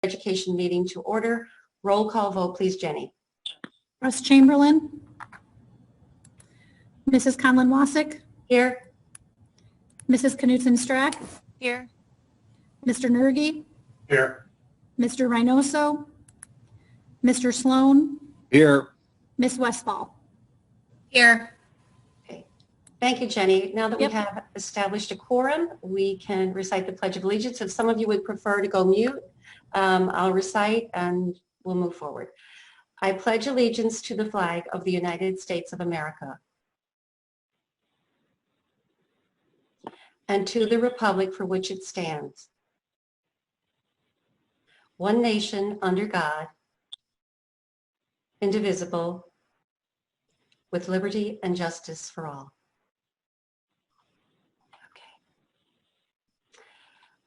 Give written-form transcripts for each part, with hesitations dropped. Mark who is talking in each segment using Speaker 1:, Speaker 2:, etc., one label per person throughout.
Speaker 1: Education meeting to order. Roll call vote, please, Jenny.
Speaker 2: Russ Chamberlain. Mrs. Conlon-Wasik.
Speaker 1: Here.
Speaker 2: Mrs. Knutson-Strack.
Speaker 3: Here.
Speaker 2: Mr. Nergy.
Speaker 4: Here.
Speaker 2: Mr. Reynoso. Mr. Sloan.
Speaker 4: Here.
Speaker 2: Ms. Westfall.
Speaker 3: Here.
Speaker 1: Okay. Thank you, Jenny. Now that we
Speaker 2: Yep.
Speaker 1: have established a quorum, we can recite the Pledge of Allegiance. If some of you would prefer to go mute, I'll recite and we'll move forward. I pledge allegiance to the flag of the United States of America and to the republic for which it stands, one nation under God, indivisible, with liberty and justice for all. Okay.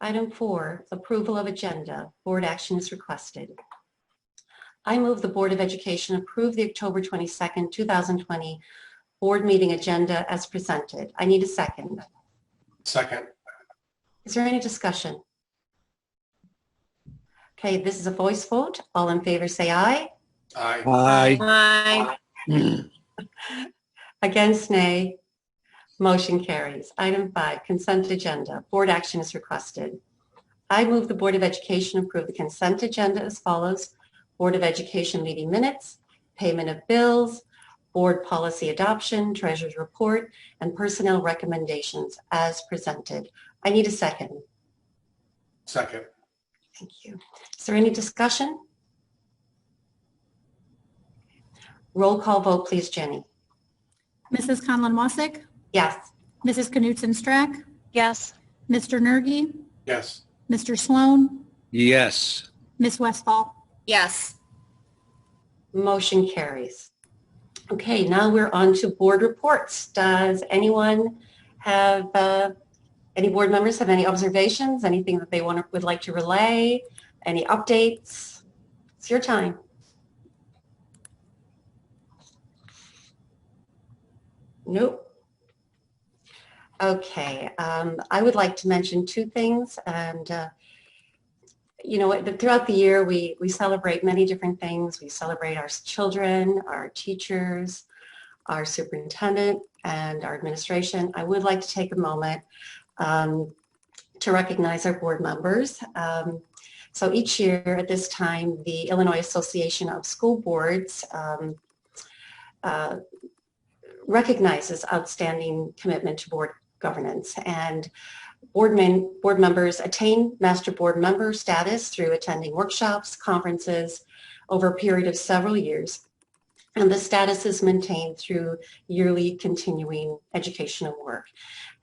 Speaker 1: Item 4, approval of agenda. Board action is requested. I move the Board of Education approve the October 22nd, 2020 board meeting agenda as presented. I need a second.
Speaker 4: Second.
Speaker 1: Is there any discussion? Okay, this is a voice vote. All in favor say aye.
Speaker 4: Aye.
Speaker 3: Aye.
Speaker 1: Against, nay. Motion carries. Item 5, consent agenda. Board action is requested. I move the Board of Education approve the consent agenda as follows. Board of Education meeting minutes, payment of bills, board policy adoption, treasurer's report, and personnel recommendations as presented. I need a second.
Speaker 4: Second.
Speaker 1: Thank you. Is there any discussion? Roll call vote, please, Jenny.
Speaker 2: Mrs. Conlon-Wasik.
Speaker 1: Yes.
Speaker 2: Mrs. Knutson-Strack.
Speaker 3: Yes.
Speaker 2: Mr. Nergy.
Speaker 4: Yes.
Speaker 2: Mr. Sloan.
Speaker 4: Yes.
Speaker 2: Ms. Westfall.
Speaker 3: Yes.
Speaker 1: Motion carries. Okay, now we're on to board reports. Does anyone have, any board members have any observations, anything that they would like to relay, any updates? It's your time. Nope. Okay, I would like to mention two things, and you know, throughout the year we celebrate many different things. We celebrate our children, our teachers, our superintendent, and our administration. I would like to take a moment to recognize our board members. So each year at this time, the Illinois Association of School Boards recognizes outstanding commitment to board governance, and board members attain master board member status through attending workshops, conferences over a period of several years. And the status is maintained through yearly continuing educational work.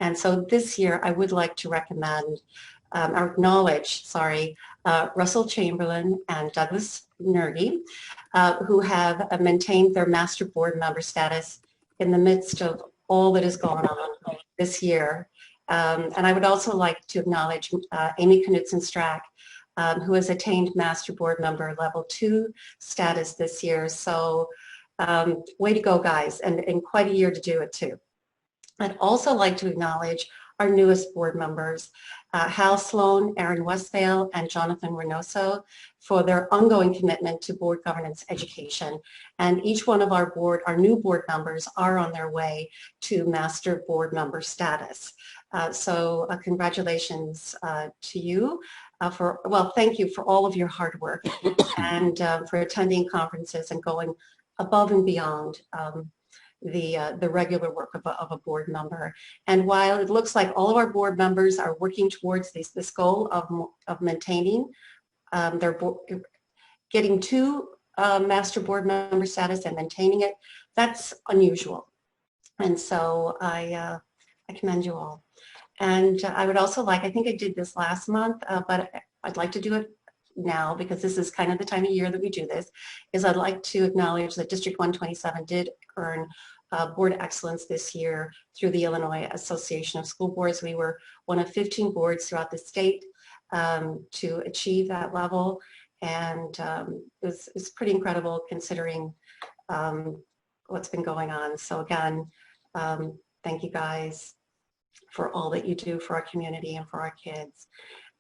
Speaker 1: And so this year I would like to recommend or acknowledge, Russell Chamberlain and Douglas Nergy, who have maintained their master board member status in the midst of all that is going on this year. And I would also like to acknowledge Amy Knutson-Strack, who has attained Master Board Member Level 2 status this year. So way to go, guys, and quite a year to do it too. I'd also like to acknowledge our newest board members, Hal Sloan, Aaron Westvale, and Jonathan Reynoso, for their ongoing commitment to board governance education. And each one of our new board members are on their way to Master Board Member status. So congratulations to you thank you for all of your hard work and for attending conferences and going above and beyond the regular work of a board member. And while it looks like all of our board members are working towards this goal of maintaining getting to master board member status and maintaining it, that's unusual. And so I commend you all. And I would also like, I think I did this last month, but I'd like to do it now because this is kind of the time of year that we do this, is I'd like to acknowledge that District 127 did earn board excellence this year through the Illinois Association of School Boards. We were one of 15 boards throughout the state to achieve that level, and it's pretty incredible considering what's been going on. So again, thank you guys for all that you do for our community and for our kids.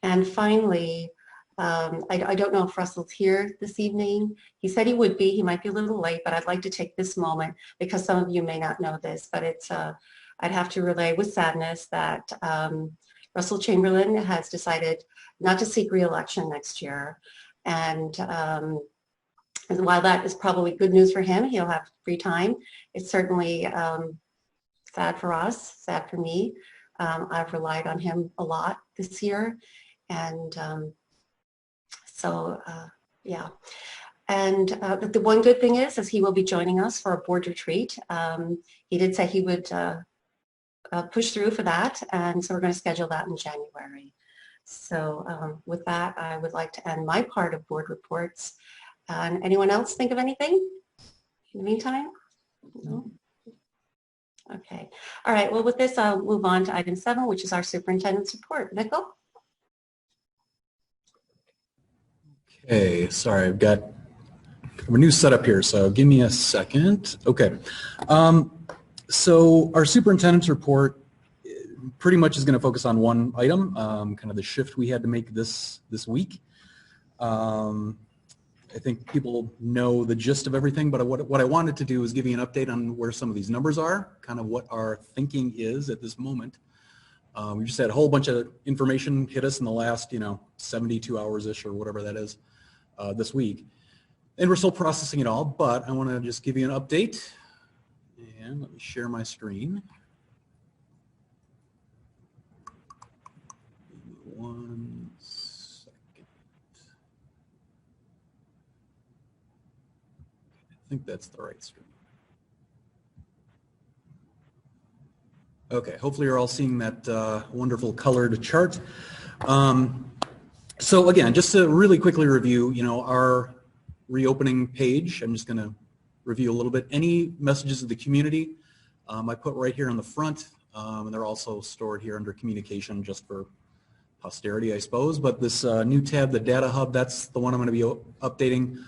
Speaker 1: And finally, I don't know if Russell's here this evening. He said he would be. He might be a little late, but I'd like to take this moment because some of you may not know this, but it's I'd have to relay with sadness that Russell Chamberlain has decided not to seek re-election next year. And while that is probably good news for him, he'll have free time. It's certainly sad for us, sad for me. I've relied on him a lot this year. And yeah. And the one good thing is he will be joining us for a board retreat. He did say he would push through for that. And so we're going to schedule that in January. So with that, I would like to end my part of board reports. And anyone else think of anything in the meantime? No? Okay. All right. Well, with this, I'll move on to item 7, which is our superintendent's report. Nicole?
Speaker 5: Okay, sorry, I've got a new setup here, so give me a second. Okay, so our superintendent's report pretty much is going to focus on one item, kind of the shift we had to make this week. I think people know the gist of everything, but what I wanted to do is give you an update on where some of these numbers are, kind of what our thinking is at this moment. We just had a whole bunch of information hit us in the last, 72 hours-ish or whatever that is this week. And we're still processing it all, but I want to just give you an update. And let me share my screen. One second. I think that's the right screen. Okay, hopefully you're all seeing that wonderful colored chart. So again, just to really quickly review, our reopening page, I'm just going to review a little bit. Any messages of the community, I put right here on the front, and they're also stored here under communication just for posterity, I suppose. But this new tab, the Data Hub, that's the one I'm going to be updating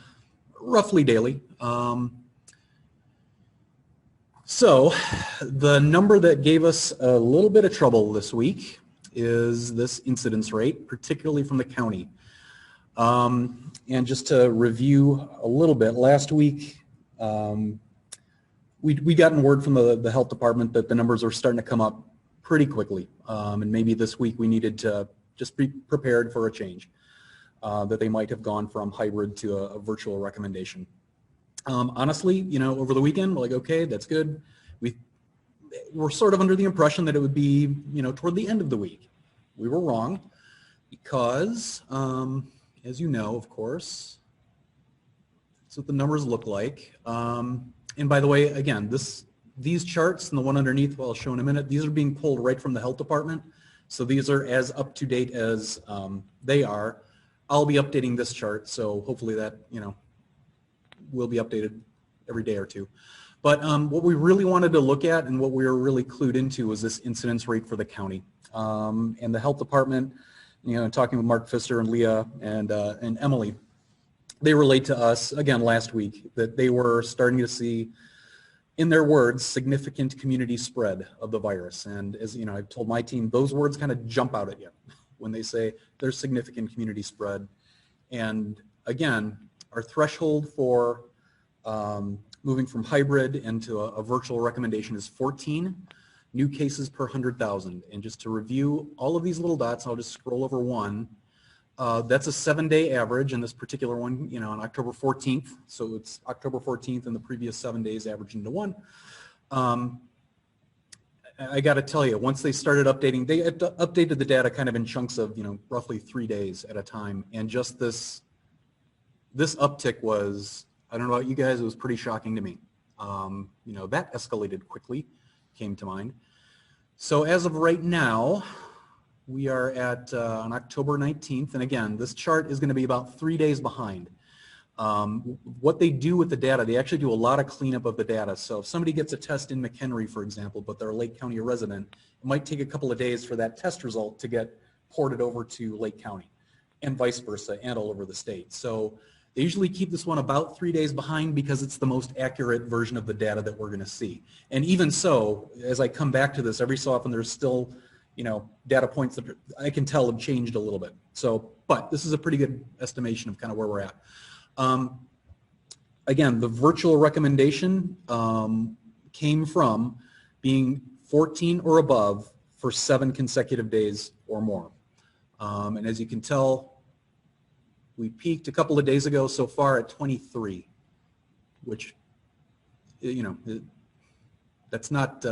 Speaker 5: roughly daily. So the number that gave us a little bit of trouble this week is this incidence rate, particularly from the county. And just to review a little bit, last week we gotten word from the health department that the numbers are starting to come up pretty quickly. And maybe this week we needed to just be prepared for a change, that they might have gone from hybrid to a virtual recommendation. Honestly, over the weekend, we're like, okay, that's good. We're sort of under the impression that it would be, toward the end of the week. We were wrong because, as you know, of course, that's what the numbers look like. And by the way, again, these charts and the one underneath, well, I'll show in a minute, these are being pulled right from the health department. So these are as up to date as they are. I'll be updating this chart, so hopefully that, will be updated every day or two. But what we really wanted to look at and what we were really clued into was this incidence rate for the county. And the health department, talking with Mark Pfister and Leah and Emily, they relayed to us, again, last week, that they were starting to see, in their words, significant community spread of the virus. And as I've told my team, those words kind of jump out at you when they say there's significant community spread. And again, our threshold for moving from hybrid into a virtual recommendation is 14 new cases per 100,000. And just to review all of these little dots, I'll just scroll over one. That's a 7-day average, and this particular one, on October 14th. So it's October 14th and the previous 7 days averaged into one. I got to tell you, once they started updating, they updated the data kind of in chunks of, roughly 3 days at a time. And just this uptick was, I don't know about you guys, it was pretty shocking to me. That escalated quickly, came to mind. So as of right now, we are at on October 19th, and again, this chart is going to be about 3 days behind. What they do with the data, they actually do a lot of cleanup of the data. So if somebody gets a test in McHenry, for example, but they're a Lake County resident, it might take a couple of days for that test result to get ported over to Lake County, and vice versa, and all over the state. So they usually keep this one about 3 days behind because it's the most accurate version of the data that we're going to see. And even so, as I come back to this, every so often there's still, data points that I can tell have changed a little bit. So, but this is a pretty good estimation of kind of where we're at. Again, the virtual recommendation came from being 14 or above for 7 consecutive days or more. And as you can tell, we peaked a couple of days ago so far at 23, which, that's not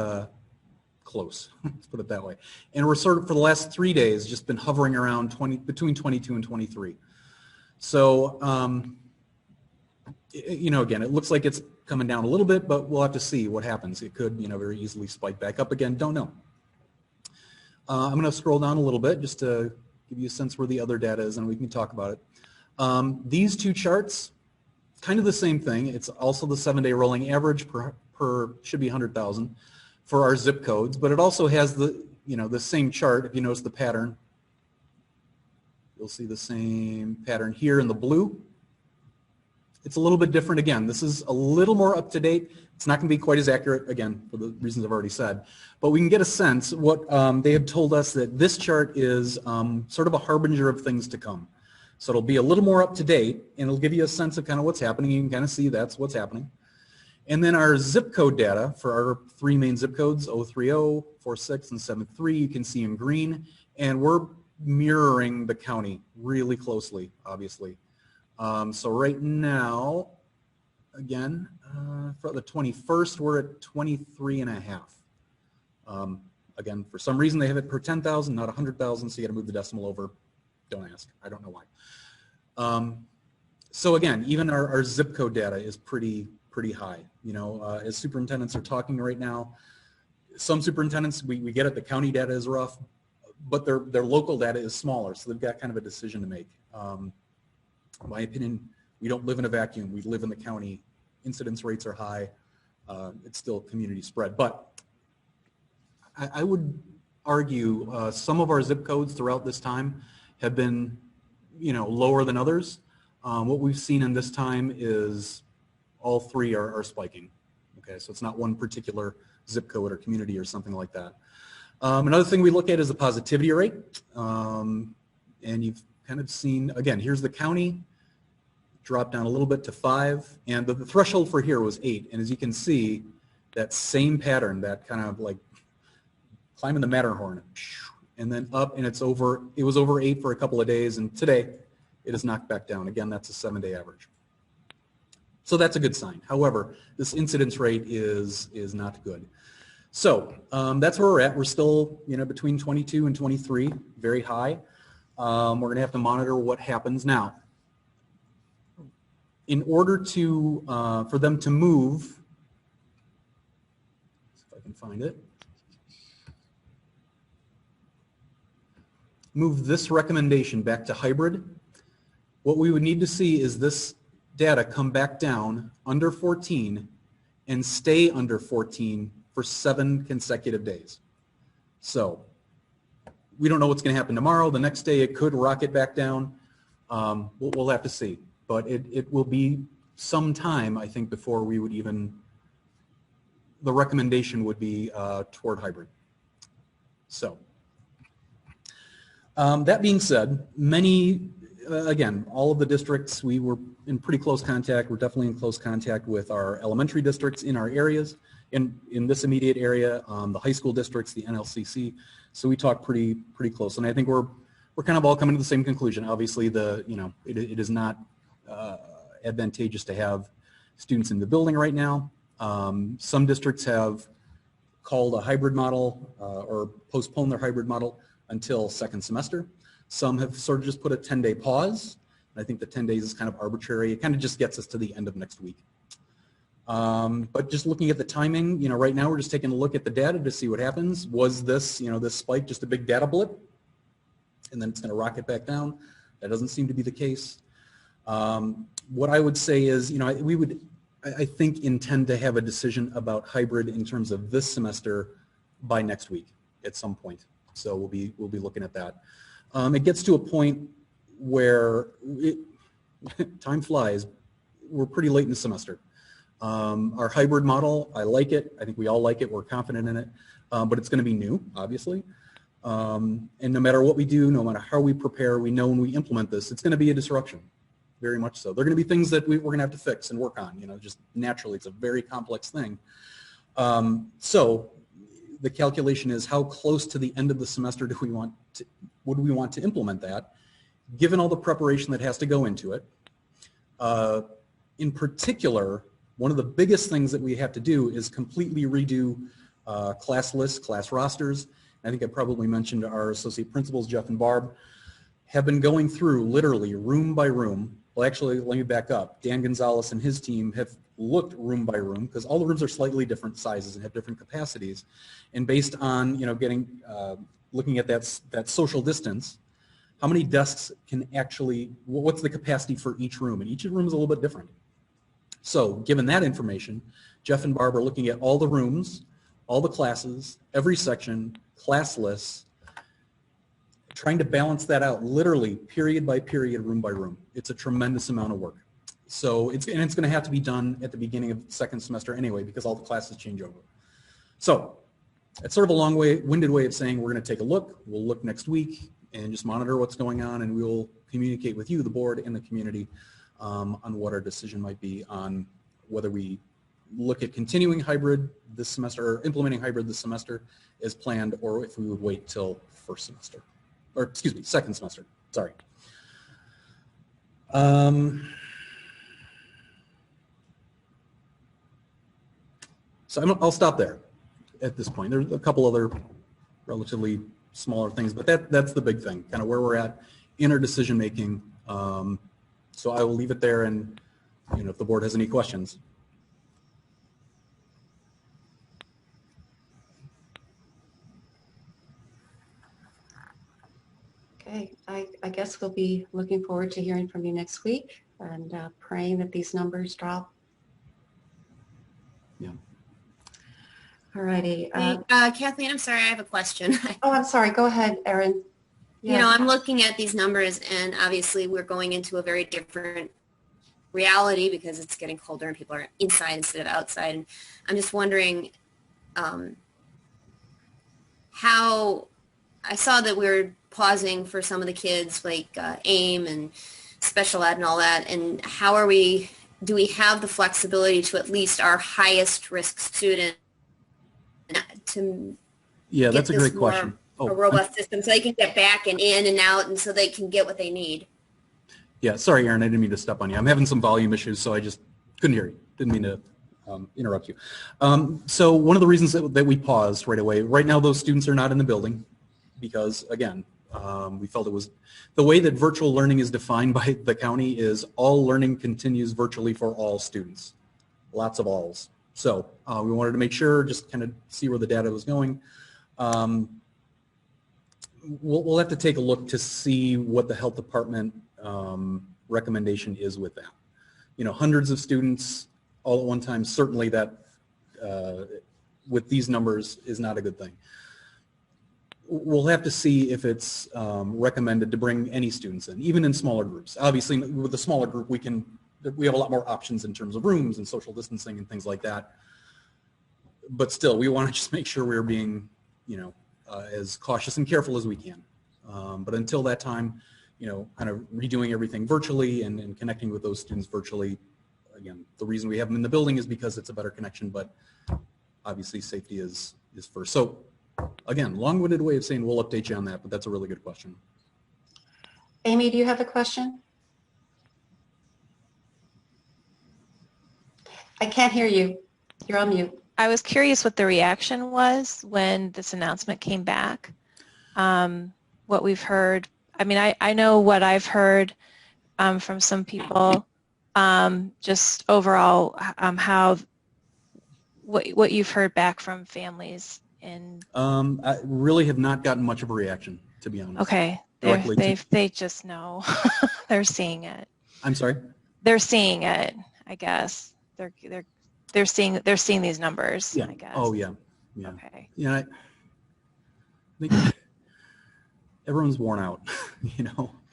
Speaker 5: close, let's put it that way. And we're sort of, for the last 3 days, just been hovering around between 22 and 23. So, again, it looks like it's coming down a little bit, but we'll have to see what happens. It could, very easily spike back up again. Don't know. I'm going to scroll down a little bit just to give you a sense where the other data is, and we can talk about it. These two charts, kind of the same thing. It's also the 7-day rolling average per should be 100,000 for our zip codes, but it also has the, the same chart. If you notice the pattern, you'll see the same pattern here in the blue. It's a little bit different again. This is a little more up to date. It's not going to be quite as accurate, again, for the reasons I've already said. But we can get a sense. What they have told us that this chart is sort of a harbinger of things to come. So it'll be a little more up to date, and it'll give you a sense of kind of what's happening. You can kind of see that's what's happening. And then our zip code data for our 3 main zip codes, 030, 46, and 73, you can see in green. And we're mirroring the county really closely, obviously. So right now, again, for the 21st, we're at 23.5. Again, for some reason, they have it per 10,000, not 100,000, so you got to move the decimal over. Don't ask. I don't know why. So again, even our zip code data is pretty high. As superintendents are talking right now, some superintendents, we get it, the county data is rough, but their local data is smaller, so they've got kind of a decision to make. In my opinion, we don't live in a vacuum. We live in the county. Incidence rates are high. It's still community spread. But I would argue some of our zip codes throughout this time have been, lower than others. What we've seen in this time is all 3 are spiking. Okay, so it's not one particular zip code or community or something like that. Another thing we look at is the positivity rate. And you've kind of seen, again, here's the county, dropped down a little bit to 5, and the threshold for here was 8. And as you can see, that same pattern, that kind of like climbing the Matterhorn, and then up, and it was over 8 for a couple of days, and today it is knocked back down. Again, that's a 7-day average. So that's a good sign. However, this incidence rate is not good. So that's where we're at. We're still, between 22 and 23, very high. We're going to have to monitor what happens now. In order to for them to move, if I can find it, move this recommendation back to hybrid, what we would need to see is this data come back down under 14 and stay under 14 for 7 consecutive days. So we don't know what's going to happen tomorrow. The next day it could rocket back down. We'll have to see. But it will be some time, I think, before we would even, the recommendation would be toward hybrid. So that being said, many, again, all of the districts, we were in pretty close contact. We're definitely in close contact with our elementary districts in our areas, in this immediate area, the high school districts, the NLCC. So we talk pretty close. And I think we're kind of all coming to the same conclusion. Obviously, it is not advantageous to have students in the building right now. Some districts have called a hybrid model or postponed their hybrid model until second semester. Some have sort of just put a 10-day pause. I think the 10 days is kind of arbitrary. It kind of just gets us to the end of next week. But just looking at the timing, right now we're just taking a look at the data to see what happens. Was this, this spike just a big data blip? And then it's going to rocket back down? That doesn't seem to be the case. What I would say is, we would, I think, intend to have a decision about hybrid in terms of this semester by next week at some point. So we'll be looking at that. It gets to a point where time flies. We're pretty late in the semester. Our hybrid model, I like it. I think we all like it. We're confident in it. But it's going to be new, obviously. And no matter what we do, no matter how we prepare, we know when we implement this, it's going to be a disruption, very much so. There are going to be things that we're going to have to fix and work on, just naturally. It's a very complex thing. So the calculation is how close to the end of the semester would we want to implement that, given all the preparation that has to go into it. In particular, one of the biggest things that we have to do is completely redo class lists, class rosters. I think I probably mentioned our associate principals, Jeff and Barb, have been going through literally room by room. Well, actually, let me back up. Dan Gonzalez and his team have looked room by room because all the rooms are slightly different sizes and have different capacities. And based on, looking at that social distance, how many desks can actually, what's the capacity for each room? And each room is a little bit different. So given that information, Jeff and Barb are looking at all the rooms, all the classes, every section, class lists, trying to balance that out literally period by period, room by room. It's a tremendous amount of work. So it's going to have to be done at the beginning of the second semester anyway, because all the classes change over. So it's sort of a long-winded way of saying we're going to take a look. We'll look next week and just monitor what's going on, and we will communicate with you, the board, and the community on what our decision might be on whether we look at continuing hybrid this semester or implementing hybrid this semester as planned, or if we would wait till second semester, sorry. So I'll stop there at this point. There's a couple other relatively smaller things, but that's the big thing, kind of where we're at in our decision making. So I will leave it there, and if the board has any questions.
Speaker 1: Okay, I guess we'll be looking forward to hearing from you next week and praying that these numbers drop.
Speaker 5: Yeah.
Speaker 1: All righty.
Speaker 3: Kathleen, I'm sorry, I have a question.
Speaker 1: Oh, I'm sorry. Go ahead, Erin. Yeah.
Speaker 3: I'm looking at these numbers, and obviously we're going into a very different reality because it's getting colder and people are inside instead of outside. And I'm just wondering how I saw that we're pausing for some of the kids like AIM and special ed and all that. And how do we have the flexibility to at least our highest risk student to
Speaker 5: That's a great question.
Speaker 3: A robust system so they can get back and in and out and so they can get what they need.
Speaker 5: Yeah, sorry, Erin, I didn't mean to step on you. I'm having some volume issues, so I just couldn't hear you. Didn't mean to interrupt you. So one of the reasons that we paused right away, right now those students are not in the building because, again, we felt it was the way that virtual learning is defined by the county is all learning continues virtually for all students. Lots of alls. So we wanted to make sure, just kind of see where the data was going. We'll have to take a look to see what the health department recommendation is with that. Hundreds of students all at one time, certainly that with these numbers is not a good thing. We'll have to see if it's recommended to bring any students in, even in smaller groups. Obviously, with a smaller group, we have a lot more options in terms of rooms and social distancing and things like that. But still, we want to just make sure we're being, as cautious and careful as we can. But until that time, kind of redoing everything virtually and connecting with those students virtually. Again, the reason we have them in the building is because it's a better connection, but obviously safety is first. So again, long-winded way of saying we'll update you on that, but that's a really good question.
Speaker 1: Amy, do you have a question? I can't hear you. You're on mute.
Speaker 6: I was curious what the reaction was when this announcement came back. What we've heard. I mean, I know what I've heard from some people. Just overall, what you've heard back from families and.
Speaker 5: I really have not gotten much of a reaction, to be honest.
Speaker 6: Okay, they just know. They're seeing it. I'm sorry. They're seeing it. I guess they're seeing these numbers.
Speaker 5: Yeah.
Speaker 6: I guess.
Speaker 5: Oh yeah. Yeah.
Speaker 6: Okay.
Speaker 5: Yeah. I think everyone's worn out.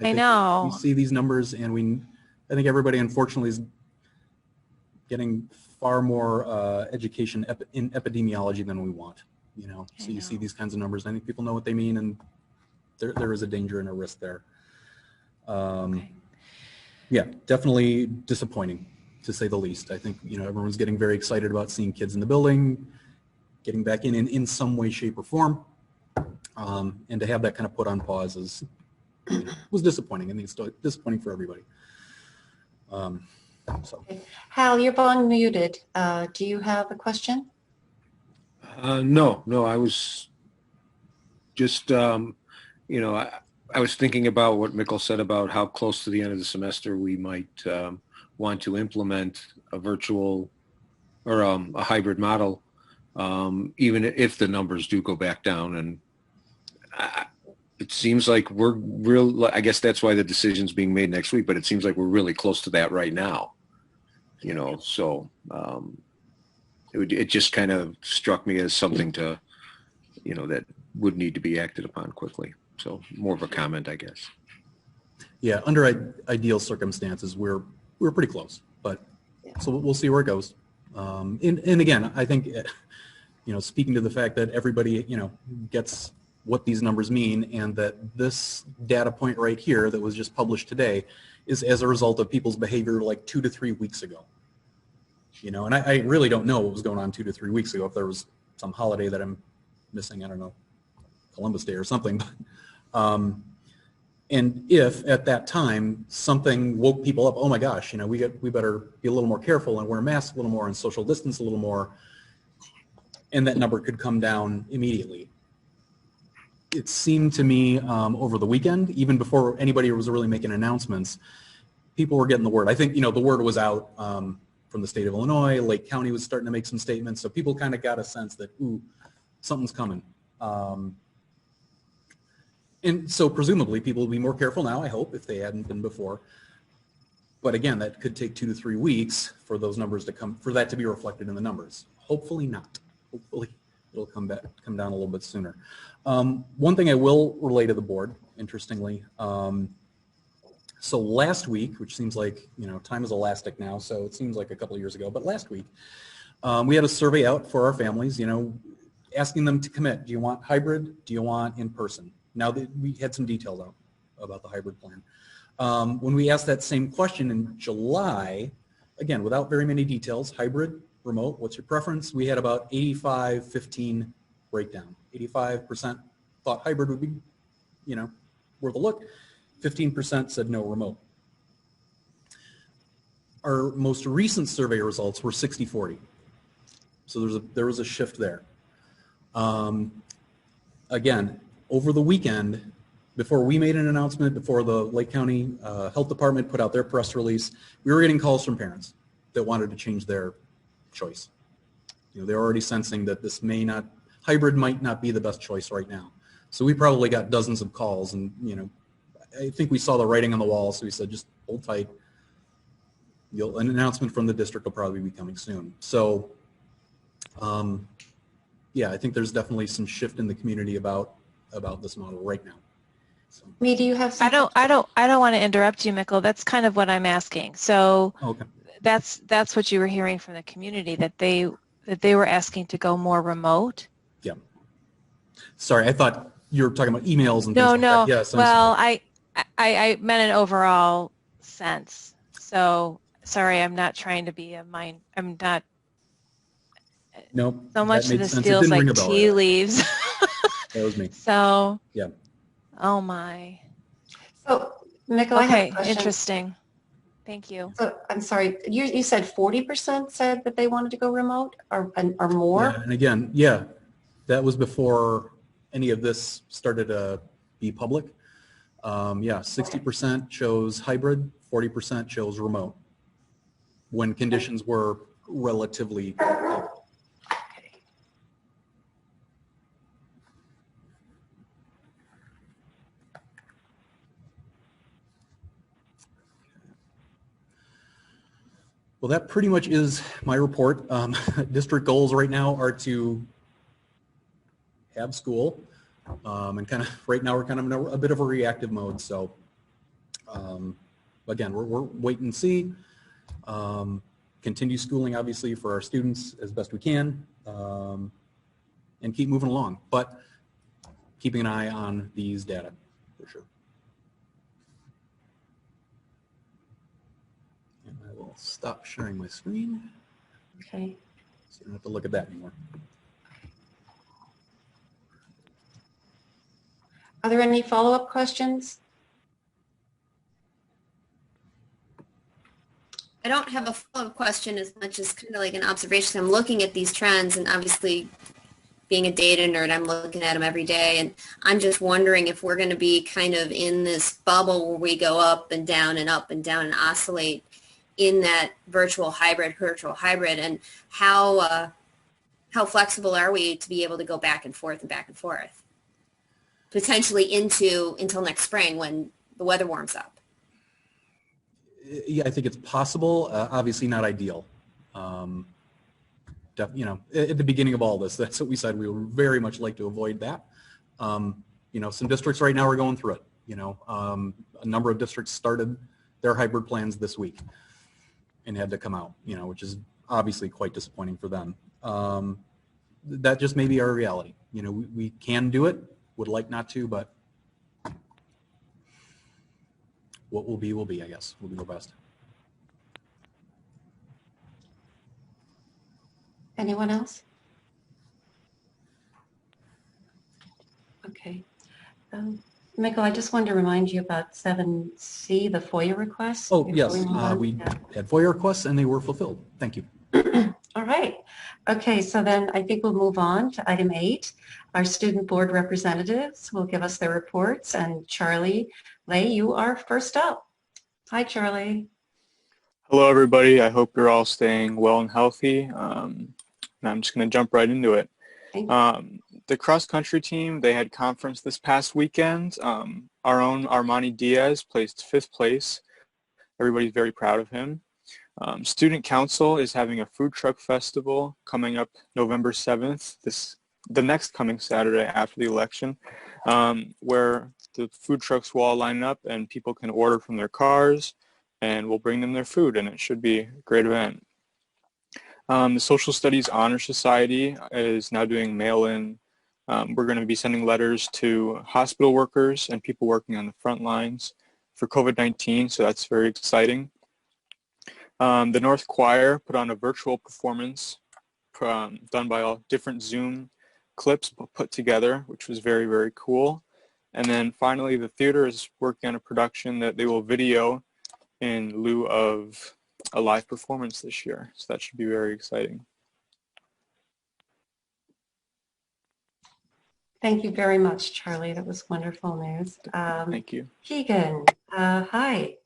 Speaker 5: I know. We see these numbers, and I think everybody unfortunately is getting far more education in epidemiology than we want. you know,
Speaker 6: I
Speaker 5: so you see
Speaker 6: know.
Speaker 5: these kinds of numbers. I think people know what they mean, and there is a danger and a risk there.
Speaker 6: Okay.
Speaker 5: Yeah, definitely disappointing, to say the least. I think, you know, everyone's getting very excited about seeing kids in the building, getting back in some way, shape, or form. And to have that kind of put on pause is, you know, was disappointing. I think it's still disappointing for everybody. So.
Speaker 1: Hal, you're unmuted. Do you have a question?
Speaker 4: No, I was just, you know, I was thinking about what Mikkel said about how close to the end of the semester we might want to implement a virtual or a hybrid model, even if the numbers do go back down. And it seems like I guess that's why the decision's being made next week, but it seems like we're really close to that right now, you know, so it just kind of struck me as something to, you know, that would need to be acted upon quickly. So more of a comment, I guess.
Speaker 5: Yeah, under ideal circumstances, we're pretty close, but so we'll see where it goes. And again, I think, you know, speaking to the fact that everybody, you know, gets what these numbers mean, and that this data point right here that was just published today is as a result of people's behavior like 2 to 3 weeks ago. You know, and I really don't know what was going on 2 to 3 weeks ago. If there was some holiday that I'm missing, I don't know, Columbus Day or something. And if at that time something woke people up, oh my gosh, you know, we better be a little more careful and wear masks a little more and social distance a little more, and that number could come down immediately. It seemed to me over the weekend, even before anybody was really making announcements, people were getting the word. I think, you know, the word was out from the state of Illinois. Lake County was starting to make some statements, so people kind of got a sense that, ooh, something's coming. And so presumably people will be more careful now, I hope, if they hadn't been before. But again, that could take 2 to 3 weeks for those numbers to come, for that to be reflected in the numbers. Hopefully not. Hopefully it'll come down a little bit sooner. One thing I will relay to the board, interestingly, so last week, which seems like, you know, time is elastic now, so it seems like a couple of years ago, but last week, we had a survey out for our families, you know, asking them to commit. Do you want hybrid? Do you want in person? Now that we had some details out about the hybrid plan. When we asked that same question in July, again, without very many details, hybrid, remote, what's your preference? We had about 85-15 breakdown. 85% thought hybrid would be, you know, worth a look. 15% said no, remote. Our most recent survey results were 60-40. So there was a shift there. Again, over the weekend, before we made an announcement, before the Lake County Health Department put out their press release, we were getting calls from parents that wanted to change their choice. You know, they're already sensing that this hybrid might not be the best choice right now. So we probably got dozens of calls, and, you know, I think we saw the writing on the wall, so we said, just hold tight. An announcement from the district will probably be coming soon. So, yeah, I think there's definitely some shift in the community about this model right now. So.
Speaker 1: Me, do you have some?
Speaker 6: I don't want to interrupt you, Mikkel. That's kind of what I'm asking. So
Speaker 5: okay.
Speaker 6: That's what you were hearing from the community, that they were asking to go more remote.
Speaker 5: Yeah. Sorry, I thought you were talking about emails and things like
Speaker 6: No.
Speaker 5: that. Yes,
Speaker 6: well, I meant an overall sense. So sorry, I'm not trying to be I'm not.
Speaker 5: Nope.
Speaker 6: So much of this
Speaker 5: sense.
Speaker 6: feels like tea leaves.
Speaker 5: That was me.
Speaker 6: So.
Speaker 5: Yeah.
Speaker 6: Oh my.
Speaker 1: So, Mikkel, I have a
Speaker 6: Okay,
Speaker 1: question.
Speaker 6: interesting. Thank you.
Speaker 1: So, I'm sorry, you said 40% said that they wanted to go remote or more?
Speaker 5: Yeah, and again, yeah, that was before any of this started to be public. Yeah, 60% chose hybrid, 40% chose remote when conditions were relatively favorable. Well, that pretty much is my report. District goals right now are to have school, and kind of right now we're kind of in a bit of a reactive mode. So again, we're wait and see. Continue schooling, obviously, for our students as best we can. and keep moving along. But keeping an eye on these data for sure. And I will stop sharing my screen.
Speaker 1: Okay.
Speaker 5: So you don't have to look at that anymore.
Speaker 1: Are there any follow-up questions?
Speaker 3: I don't have a follow-up question as much as kind of like an observation. I'm looking at these trends, and obviously being a data nerd, I'm looking at them every day, and I'm just wondering if we're going to be kind of in this bubble where we go up and down and up and down and oscillate in that virtual hybrid, and how flexible are we to be able to go back and forth, potentially until next spring when the weather warms up.
Speaker 5: Yeah, I think it's possible. Obviously not ideal. You know, at the beginning of all this, that's what we said. We would very much like to avoid that. You know, some districts right now are going through it. You know, a number of districts started their hybrid plans this week and had to come out, you know, which is obviously quite disappointing for them. That just may be our reality. You know, we can do it, would like not to, but what will be, I guess. We'll do our best.
Speaker 1: Anyone else? Okay. Michael, I just wanted to remind you about 7C, the FOIA requests.
Speaker 5: Oh, yes. We
Speaker 1: Yeah.
Speaker 5: had FOIA requests and they were fulfilled. Thank you.
Speaker 1: All right. Okay, so then I think we'll move on to item 8. Our student board representatives will give us their reports, and Charlie Lay, you are first up. Hi, Charlie.
Speaker 7: Hello, everybody. I hope you're all staying well and healthy. And I'm just going to jump right into it.
Speaker 1: Thank you.
Speaker 7: The cross-country team, they had conference this past weekend. Our own Armani Diaz placed 5th place. Everybody's very proud of him. Student Council is having a food truck festival coming up November 7th, the next coming Saturday after the election, where the food trucks will all line up and people can order from their cars and we'll bring them their food, and it should be a great event. The Social Studies Honor Society is now doing mail-in. We're going to be sending letters to hospital workers and people working on the front lines for COVID-19, so that's very exciting. The North Choir put on a virtual performance done by all different Zoom clips put together, which was very, very cool. And then finally, the theater is working on a production that they will video in lieu of a live performance this year. So that should be very exciting.
Speaker 1: Thank you very much, Charlie. That was wonderful news.
Speaker 7: Thank you.
Speaker 1: Keegan, hi.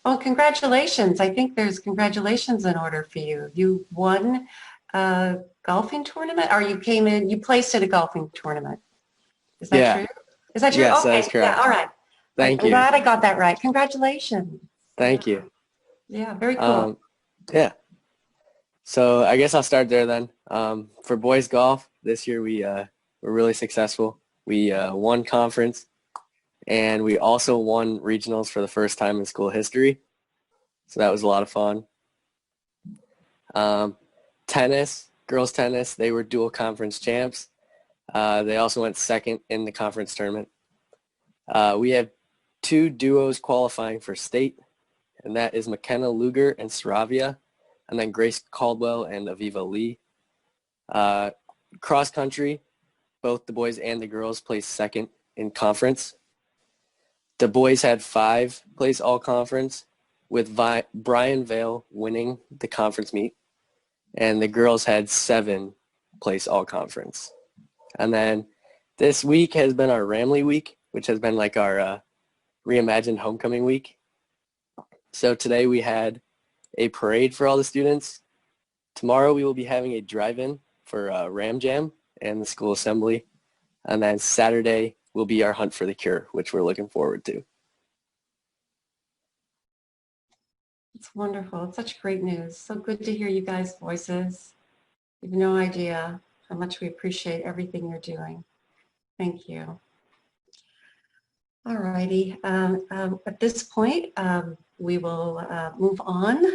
Speaker 1: Oh, congratulations. I think there's congratulations in order for you. You won a golfing tournament, or you placed at a golfing tournament. Is that true? Is that true?
Speaker 8: Yes,
Speaker 1: okay.
Speaker 8: that is correct.
Speaker 1: Yeah, all right.
Speaker 8: Thank
Speaker 1: I'm
Speaker 8: you.
Speaker 1: glad I got that right. Congratulations.
Speaker 8: Thank you.
Speaker 1: Yeah, very cool.
Speaker 8: Yeah. So I guess I'll start there then. For boys golf, this year we were really successful. We won conference, and we also won regionals for the first time in school history. So that was a lot of fun. Tennis, girls tennis, they were dual conference champs. They also went second in the conference tournament. We have 2 duos qualifying for state, and that is McKenna Luger and Saravia, and then Grace Caldwell and Aviva Lee. Cross country, both the boys and the girls placed second in conference. The boys had 5 place all conference, with Brian Vale winning the conference meet, and the girls had 7 place all conference. And then this week has been our Ramley week, which has been like our reimagined homecoming week. So today we had a parade for all the students. Tomorrow we will be having a drive-in for Ram Jam and the school assembly. And then Saturday will be our Hunt for the Cure, which we're looking forward to.
Speaker 1: It's wonderful. It's such great news. So good to hear you guys' voices. You have no idea how much we appreciate everything you're doing. Thank you. All righty. At this point, we will move on.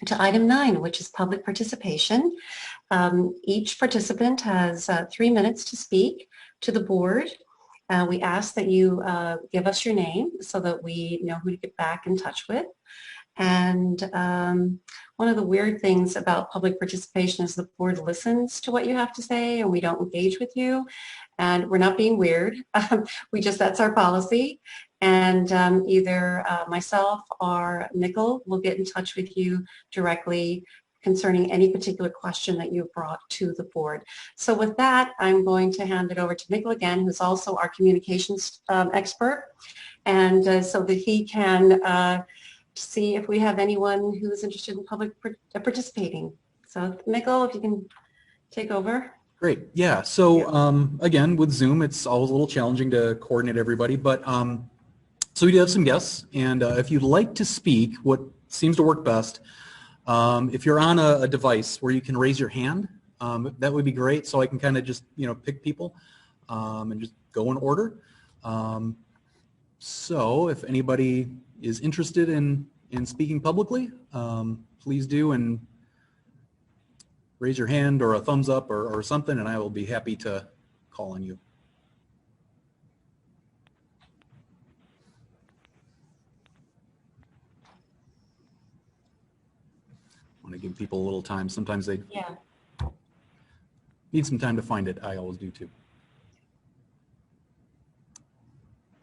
Speaker 1: to item 9, which is public participation. Each participant has 3 minutes to speak to the board. We ask that you give us your name so that we know who to get back in touch with. And one of the weird things about public participation is the board listens to what you have to say and we don't engage with you. And we're not being weird. That's our policy. And either myself or Mikkel will get in touch with you directly concerning any particular question that you brought to the board. So with that, I'm going to hand it over to Mikkel again, who's also our communications expert, and so that he can see if we have anyone who's interested in public participating. So Mikkel, if you can take over.
Speaker 5: Great. Yeah. So again, with Zoom, it's always a little challenging to coordinate everybody, but so we do have some guests, and if you'd like to speak, what seems to work best, if you're on a device where you can raise your hand, that would be great. So I can kind of just, pick people and just go in order. So if anybody is interested in speaking publicly, please do, and raise your hand or a thumbs up or something, and I will be happy to call on you. I want to give people a little time. Sometimes they need some time to find it. I always do too.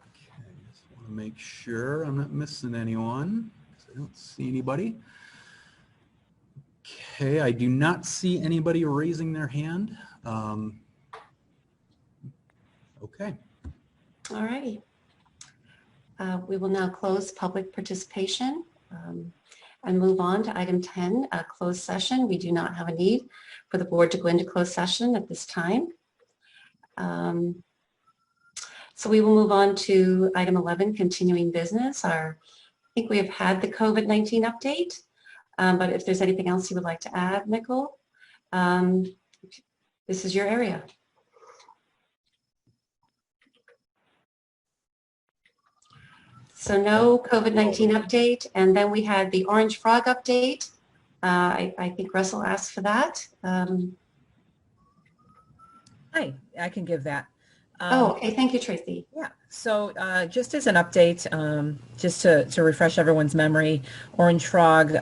Speaker 5: Okay, just want to make sure I'm not missing anyone because I don't see anybody. Okay, I do not see anybody raising their hand. Okay.
Speaker 1: All righty. We will now close public participation and move on to item 10, closed session. We do not have a need for the board to go into closed session at this time. So we will move on to item 11, continuing business. I think we have had the COVID-19 update. But if there's anything else you would like to add, Mikkel, this is your area. So no COVID-19 update, and then we had the Orange Frog update. I think Russell asked for that.
Speaker 9: Hi, I can give that.
Speaker 1: Okay, thank you, Tracy.
Speaker 9: Yeah, so just as an update, just to refresh everyone's memory, Orange Frog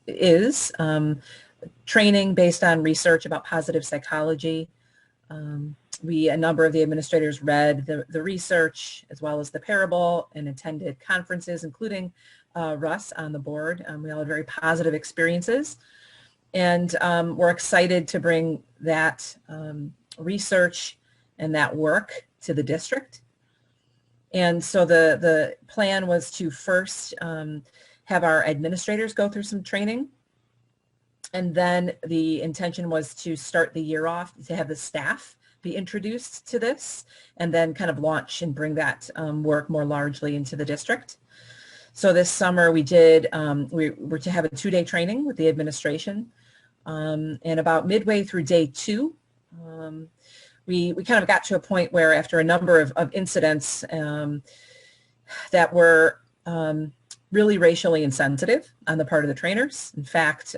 Speaker 9: is training based on research about positive psychology. A number of the administrators read the research as well as the parable and attended conferences, including Russ on the board. We all had very positive experiences, and we're excited to bring that research and that work to the district. And so the plan was to first have our administrators go through some training, and then the intention was to start the year off to have the staff be introduced to this, and then kind of launch and bring that work more largely into the district. So this summer we were to have a 2-day training with the administration, and about midway through day 2, we kind of got to a point where, after a number of incidents that were really racially insensitive on the part of the trainers, in fact,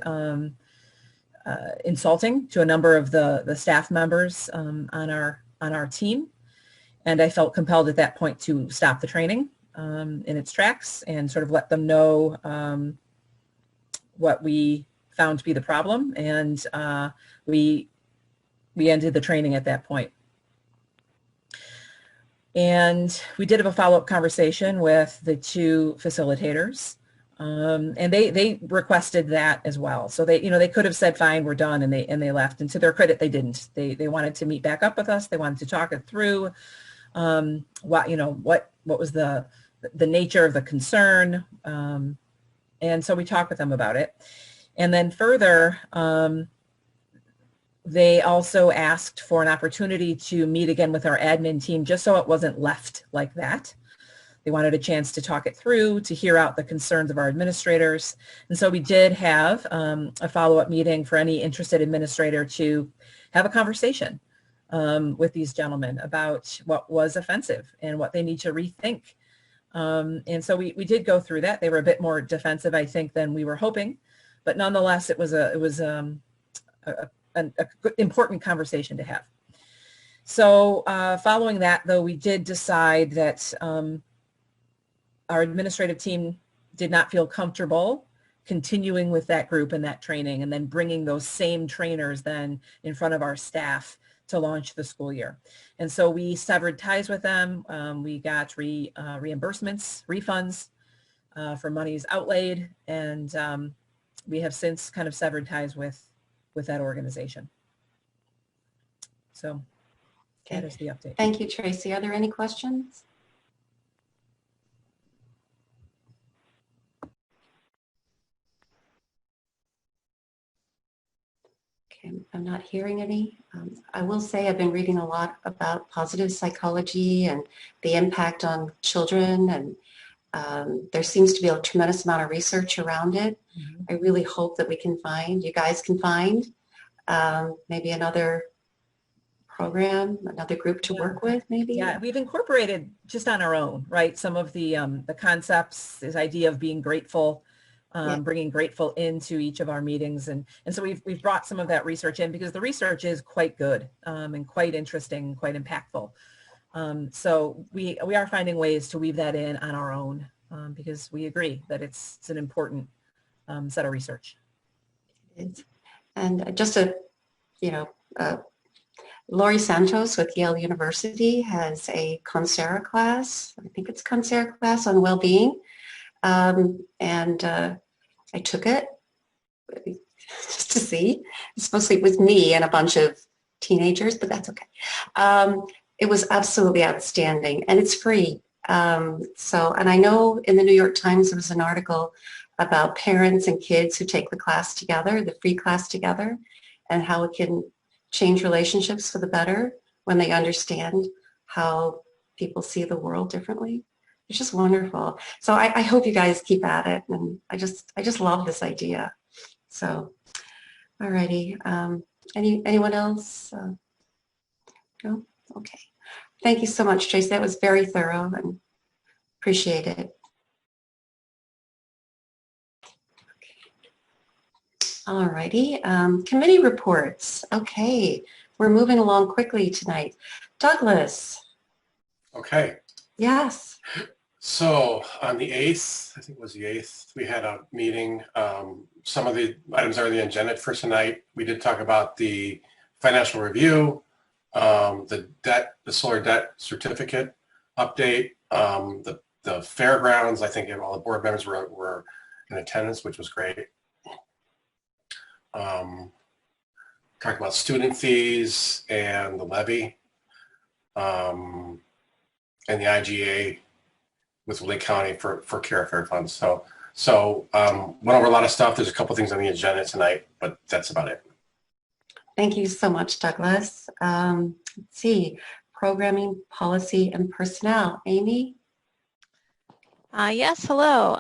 Speaker 9: insulting to a number of the staff members on our team, and I felt compelled at that point to stop the training in its tracks and sort of let them know what we found to be the problem, and we ended the training at that point. And we did have a follow-up conversation with the 2 facilitators, and they requested that as well. So they could have said, fine, we're done, and they left. And to their credit, they didn't. They wanted to meet back up with us. They wanted to talk it through. What was the nature of the concern, and so we talked with them about it. And then further, they also asked for an opportunity to meet again with our admin team, just so it wasn't left like that. They wanted a chance to talk it through, to hear out the concerns of our administrators. And so we did have a follow-up meeting for any interested administrator to have a conversation with these gentlemen about what was offensive and what they need to rethink And so we did go through that. They were a bit more defensive, I think, than we were hoping, but nonetheless, it was an important conversation to have. So following that, though, we did decide that our administrative team did not feel comfortable continuing with that group and that training and then bringing those same trainers then in front of our staff to launch the school year. And so we severed ties with them. We got reimbursements, refunds for monies outlaid, and we have since kind of severed ties with that organization. So that is the update.
Speaker 1: Thank you, Tracy. Are there any questions? Okay, I'm not hearing any. I will say I've been reading a lot about positive psychology and the impact on children, and there seems to be a tremendous amount of research around it. Mm-hmm. I really hope that you guys can find maybe another program, another group to work with, maybe.
Speaker 9: Yeah, we've incorporated just on our own, right? Some of the concepts, this idea of being grateful, bringing grateful into each of our meetings, and so we've brought some of that research in because the research is quite good and quite interesting, quite impactful. So we are finding ways to weave that in on our own because we agree that it's an important set of research.
Speaker 1: And just Lori Santos with Yale University has a Coursera class. I think it's Coursera class on well-being. And I took it just to see. It's supposed to be with me and a bunch of teenagers, but that's okay. It was absolutely outstanding, and it's free. And I know in the New York Times there was an article about parents and kids who take the class together, the free class together, and how it can change relationships for the better when they understand how people see the world differently. It's just wonderful. So I hope you guys keep at it, and I just love this idea. So, alrighty. Anyone else? No? Okay. Thank you so much, Tracy. That was very thorough and appreciate it. Alrighty, committee reports. Okay, we're moving along quickly tonight. Douglas.
Speaker 10: Okay.
Speaker 1: Yes.
Speaker 10: So on the 8th, I think it was the 8th, we had a meeting. Some of the items are on the agenda for tonight. We did talk about the financial review, the solar debt certificate update, the fairgrounds. I think all the board members were in attendance, which was great. Talked about student fees and the levy, and the IGA with Lake County for care fair funds. So went over a lot of stuff. There's a couple things on the agenda tonight, but that's about it.
Speaker 1: Thank you so much, Douglas. Let's see, programming, policy, and personnel. Amy?
Speaker 6: Yes, hello.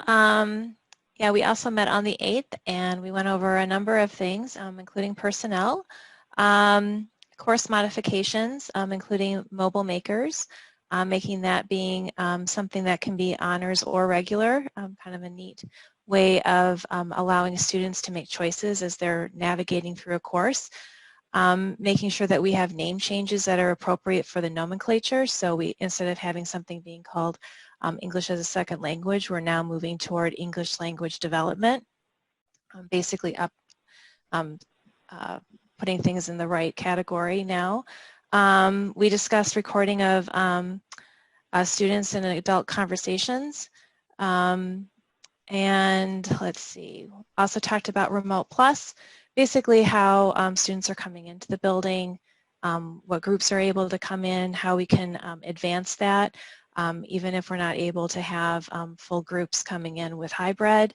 Speaker 6: Yeah, we also met on the 8th, and we went over a number of things, including personnel, course modifications, including mobile makers, making that being something that can be honors or regular, kind of a neat way of allowing students to make choices as they're navigating through a course. Making sure that we have name changes that are appropriate for the nomenclature. So we, instead of having something being called English as a second language, we're now moving toward English language development, basically putting things in the right category now. We discussed recording of students in adult conversations. And let's see, also talked about Remote Plus, basically how students are coming into the building, what groups are able to come in, how we can advance that, even if we're not able to have full groups coming in with hybrid.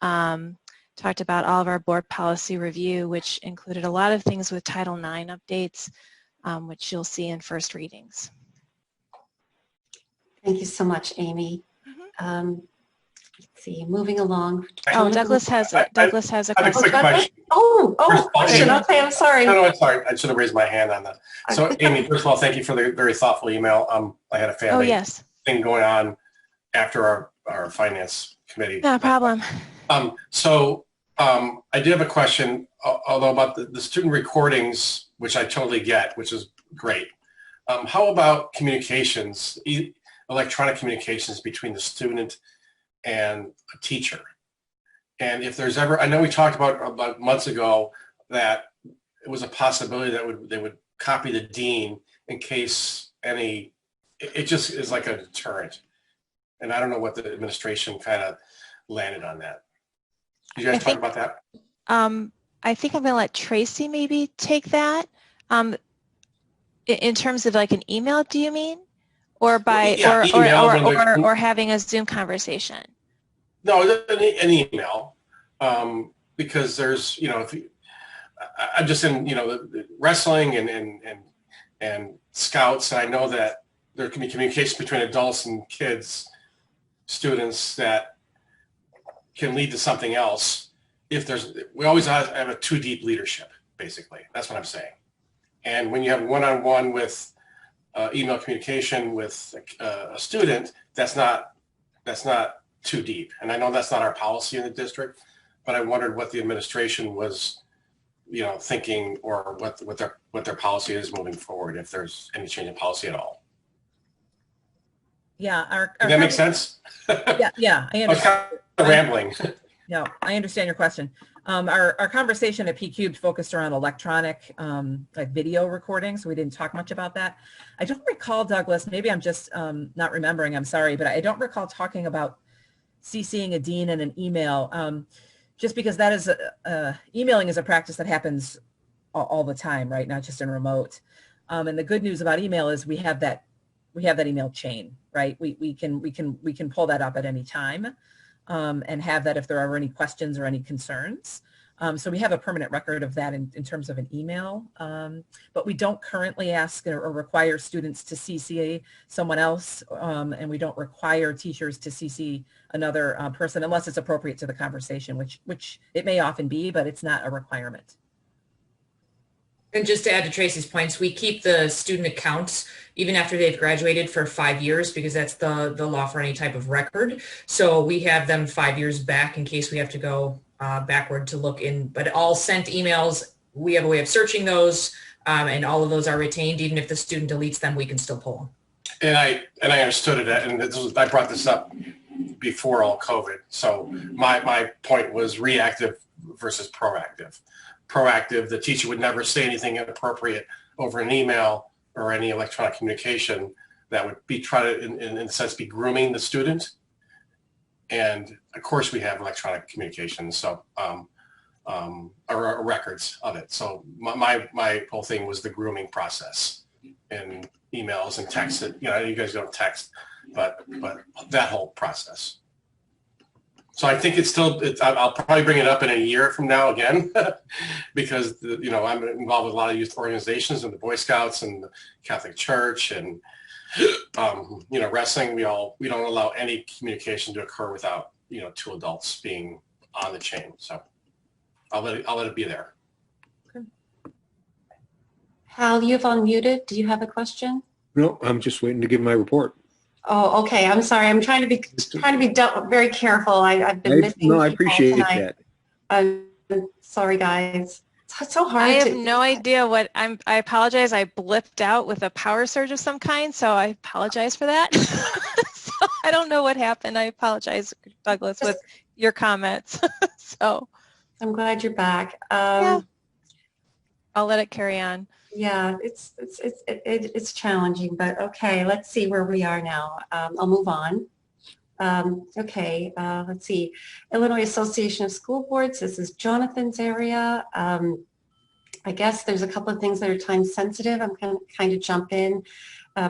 Speaker 6: Talked about all of our board policy review, which included a lot of things with Title IX updates, which you'll see in first readings.
Speaker 1: Thank you so much, Amy.
Speaker 6: Mm-hmm.
Speaker 1: Let's see, moving along.
Speaker 6: Douglas has a question.
Speaker 10: Question.
Speaker 1: Question. Okay, I'm sorry.
Speaker 10: No, it's sorry. I should have raised my hand on that. So, Amy, first of all, thank you for the very thoughtful email. I had a family thing going on after our finance committee.
Speaker 6: No problem.
Speaker 10: I did have a question, although about the student recordings, which I totally get, which is great. How about communications, electronic communications between the student and a teacher? And if there's ever, I know we talked about months ago that it was a possibility that they would copy the dean in case it just is like a deterrent. And I don't know what the administration kind of landed on that. Did you guys talk about that?
Speaker 6: I think I'm going to let Tracy maybe take that. In terms of like an email, do you mean? Or by or having a Zoom conversation?
Speaker 10: No, an email. Because there's, I'm just in, wrestling and scouts, and I know that there can be communication between adults and kids, students, that can lead to something else. We always have a too deep leadership, basically. That's what I'm saying. And when you have one-on-one with email communication with a student, that's not too deep. And I know that's not our policy in the district, but I wondered what the administration was, thinking, or what their policy is moving forward, if there's any change in policy at all.
Speaker 9: Yeah.
Speaker 10: Does that make sense?
Speaker 9: Yeah. I understand.
Speaker 10: I was kind of rambling.
Speaker 9: No, I understand your question. Our conversation at P-Cubed focused around electronic like video recordings. So we didn't talk much about that. I don't recall, Douglas, maybe I'm just not remembering, I'm sorry, but I don't recall talking about CCing a dean in an email, just because that is, emailing is a practice that happens all the time, right? Not just in remote. And the good news about email is we have that email chain, right? We can pull that up at any time. And have that if there are any questions or any concerns. So we have a permanent record of that in terms of an email, but we don't currently ask or require students to CC someone else, and we don't require teachers to CC another person unless it's appropriate to the conversation, which it may often be, but it's not a requirement.
Speaker 11: And just to add to Tracy's points, we keep the student accounts even after they've graduated for 5 years, because that's the law for any type of record. So we have them 5 years back in case we have to go backward to look in. But all sent emails, we have a way of searching those, and all of those are retained. Even if the student deletes them, we can still pull them. And
Speaker 10: I understood it, and I brought this up before all COVID. So my point was reactive versus proactive. Proactive, the teacher would never say anything inappropriate over an email or any electronic communication that would be try to, in a sense, be grooming the student. And of course, we have electronic communication, so or records of it. So my whole thing was the grooming process and emails and text. You guys don't text, but that whole process. So I think I'll probably bring it up in a year from now again, because I'm involved with a lot of youth organizations and the Boy Scouts and the Catholic Church and wrestling. We don't allow any communication to occur without two adults being on the chain. So I'll let it be there.
Speaker 1: Okay. Hal, you've unmuted. Do you have a question?
Speaker 4: No, I'm just waiting to give my report.
Speaker 1: Oh, okay. I'm sorry. I'm trying to be very careful. I've been missing.
Speaker 4: No, I appreciate it.
Speaker 1: I'm sorry, guys. It's so hard.
Speaker 6: I have no idea what I apologize. I blipped out with a power surge of some kind, so I apologize for that. So I don't know what happened. I apologize, Douglas, with your comments. So
Speaker 1: I'm glad you're back.
Speaker 6: Yeah. I'll let it carry on.
Speaker 1: Yeah, it's challenging, but okay, let's see where we are now. I'll move on. Okay, let's see. Illinois Association of School Boards, this is Jonathan's area. I guess there's a couple of things that are time sensitive. I'm going to kind of jump in.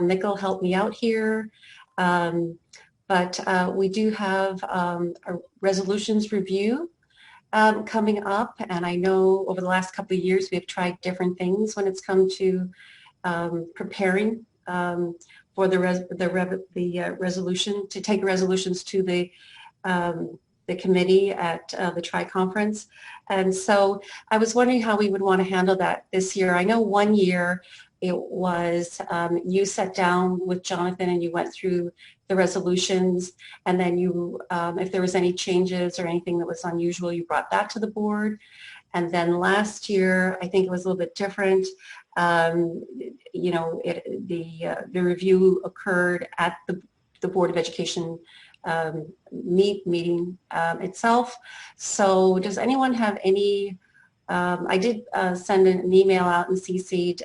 Speaker 1: Nick will help me out here. But we do have a resolutions review coming up, and I know over the last couple of years we've tried different things when it's come to preparing for the resolution, to take resolutions to the committee at the tri-conference. And so I was wondering how we would want to handle that this year. I know one year it was you sat down with Jonathan and you went through the resolutions, and then you, if there was any changes or anything that was unusual, you brought that to the board. And then last year, I think it was a little bit different. You know, the review occurred at the Board of Education meeting itself. So does anyone have any, I did send an email out and CC'd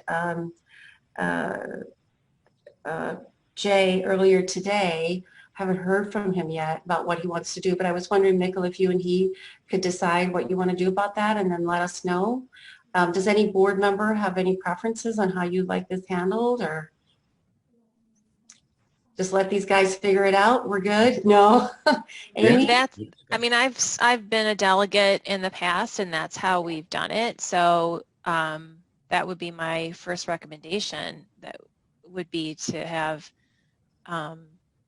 Speaker 1: Jay earlier today. Haven't heard from him yet about what he wants to do, but I was wondering, Mikkel, if you and he could decide what you want to do about that and then let us know. Does any board member have any preferences on how you'd like this handled, or just let these guys figure it out? We're good? No? Amy?
Speaker 6: That's, I mean, I've been a delegate in the past, and that's how we've done it. So that would be my first recommendation. That would be to have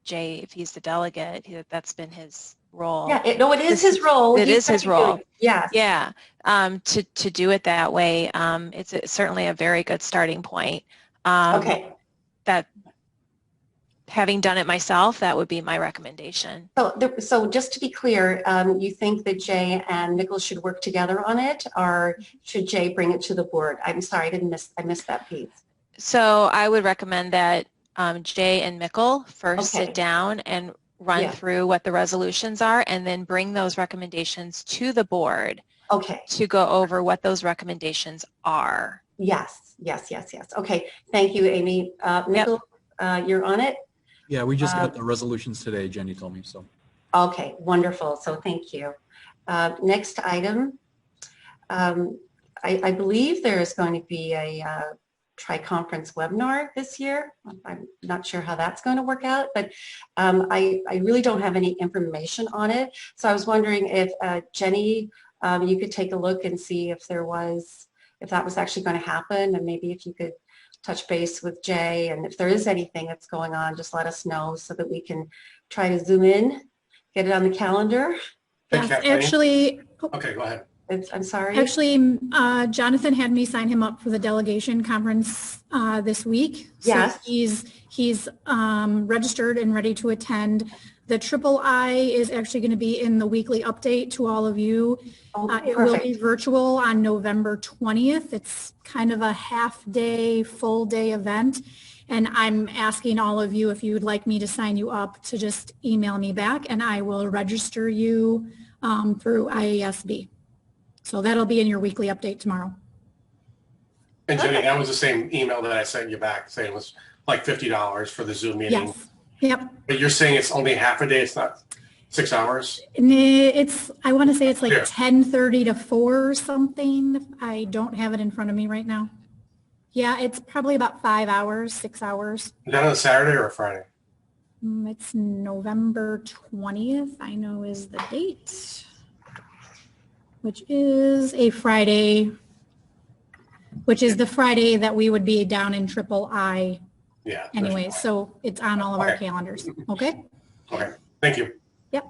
Speaker 6: Jay, if he's the delegate, that's been his role.
Speaker 1: Yeah, it is his role.
Speaker 6: It is his role.
Speaker 1: Yes.
Speaker 6: Yeah. To do it that way, it's certainly a very good starting point.
Speaker 1: Okay.
Speaker 6: That, having done it myself, that would be my recommendation.
Speaker 1: So just to be clear, you think that Jay and Mikkel should work together on it, or should Jay bring it to the board? I'm sorry, I missed that piece.
Speaker 6: So I would recommend that Jay and Mikkel first
Speaker 1: Okay.
Speaker 6: sit down and run through what the resolutions are, and then bring those recommendations to the board.
Speaker 1: Okay.
Speaker 6: To go over what those recommendations are.
Speaker 1: Yes. Okay. Thank you, Amy. Mikkel, you're on it?
Speaker 5: Yeah, we just got the resolutions today, Jenny told me so.
Speaker 1: Okay, wonderful. So thank you. Next item. I believe there is going to be a tri-conference webinar this year. I'm not sure how that's going to work out, but I really don't have any information on it. So I was wondering if Jenny, you could take a look and see if that was actually going to happen, and maybe if you could touch base with Jay, and if there is anything that's going on, just let us know so that we can try to zoom in, get it on the calendar.
Speaker 2: Yes, actually.
Speaker 10: Okay, go ahead.
Speaker 1: I'm sorry.
Speaker 2: Actually, Jonathan had me sign him up for the delegation conference this week.
Speaker 1: Yes.
Speaker 2: So he's registered and ready to attend. The III is actually going to be in the weekly update to all of you. It will be virtual on November 20th. It's kind of a half-day, full-day event. And I'm asking all of you, if you would like me to sign you up, to just email me back, and I will register you through IASB. So that'll be in your weekly update tomorrow.
Speaker 10: And Jenny, that was the same email that I sent you back saying it was like $50 for the Zoom meeting.
Speaker 2: Yes. Yep.
Speaker 10: But you're saying it's only half a day, it's not 6 hours?
Speaker 2: I want to say it's like 10:30 to 4 or something. I don't have it in front of me right now. Yeah, it's probably about 5 hours, 6 hours.
Speaker 10: Is that on a Saturday or a Friday?
Speaker 2: It's November 20th, I know is the date, which is a Friday, which is the Friday that we would be down in III.
Speaker 10: Yeah.
Speaker 2: Anyway, so it's on all of our calendars. Okay.
Speaker 10: Okay. Thank you.
Speaker 2: Yep.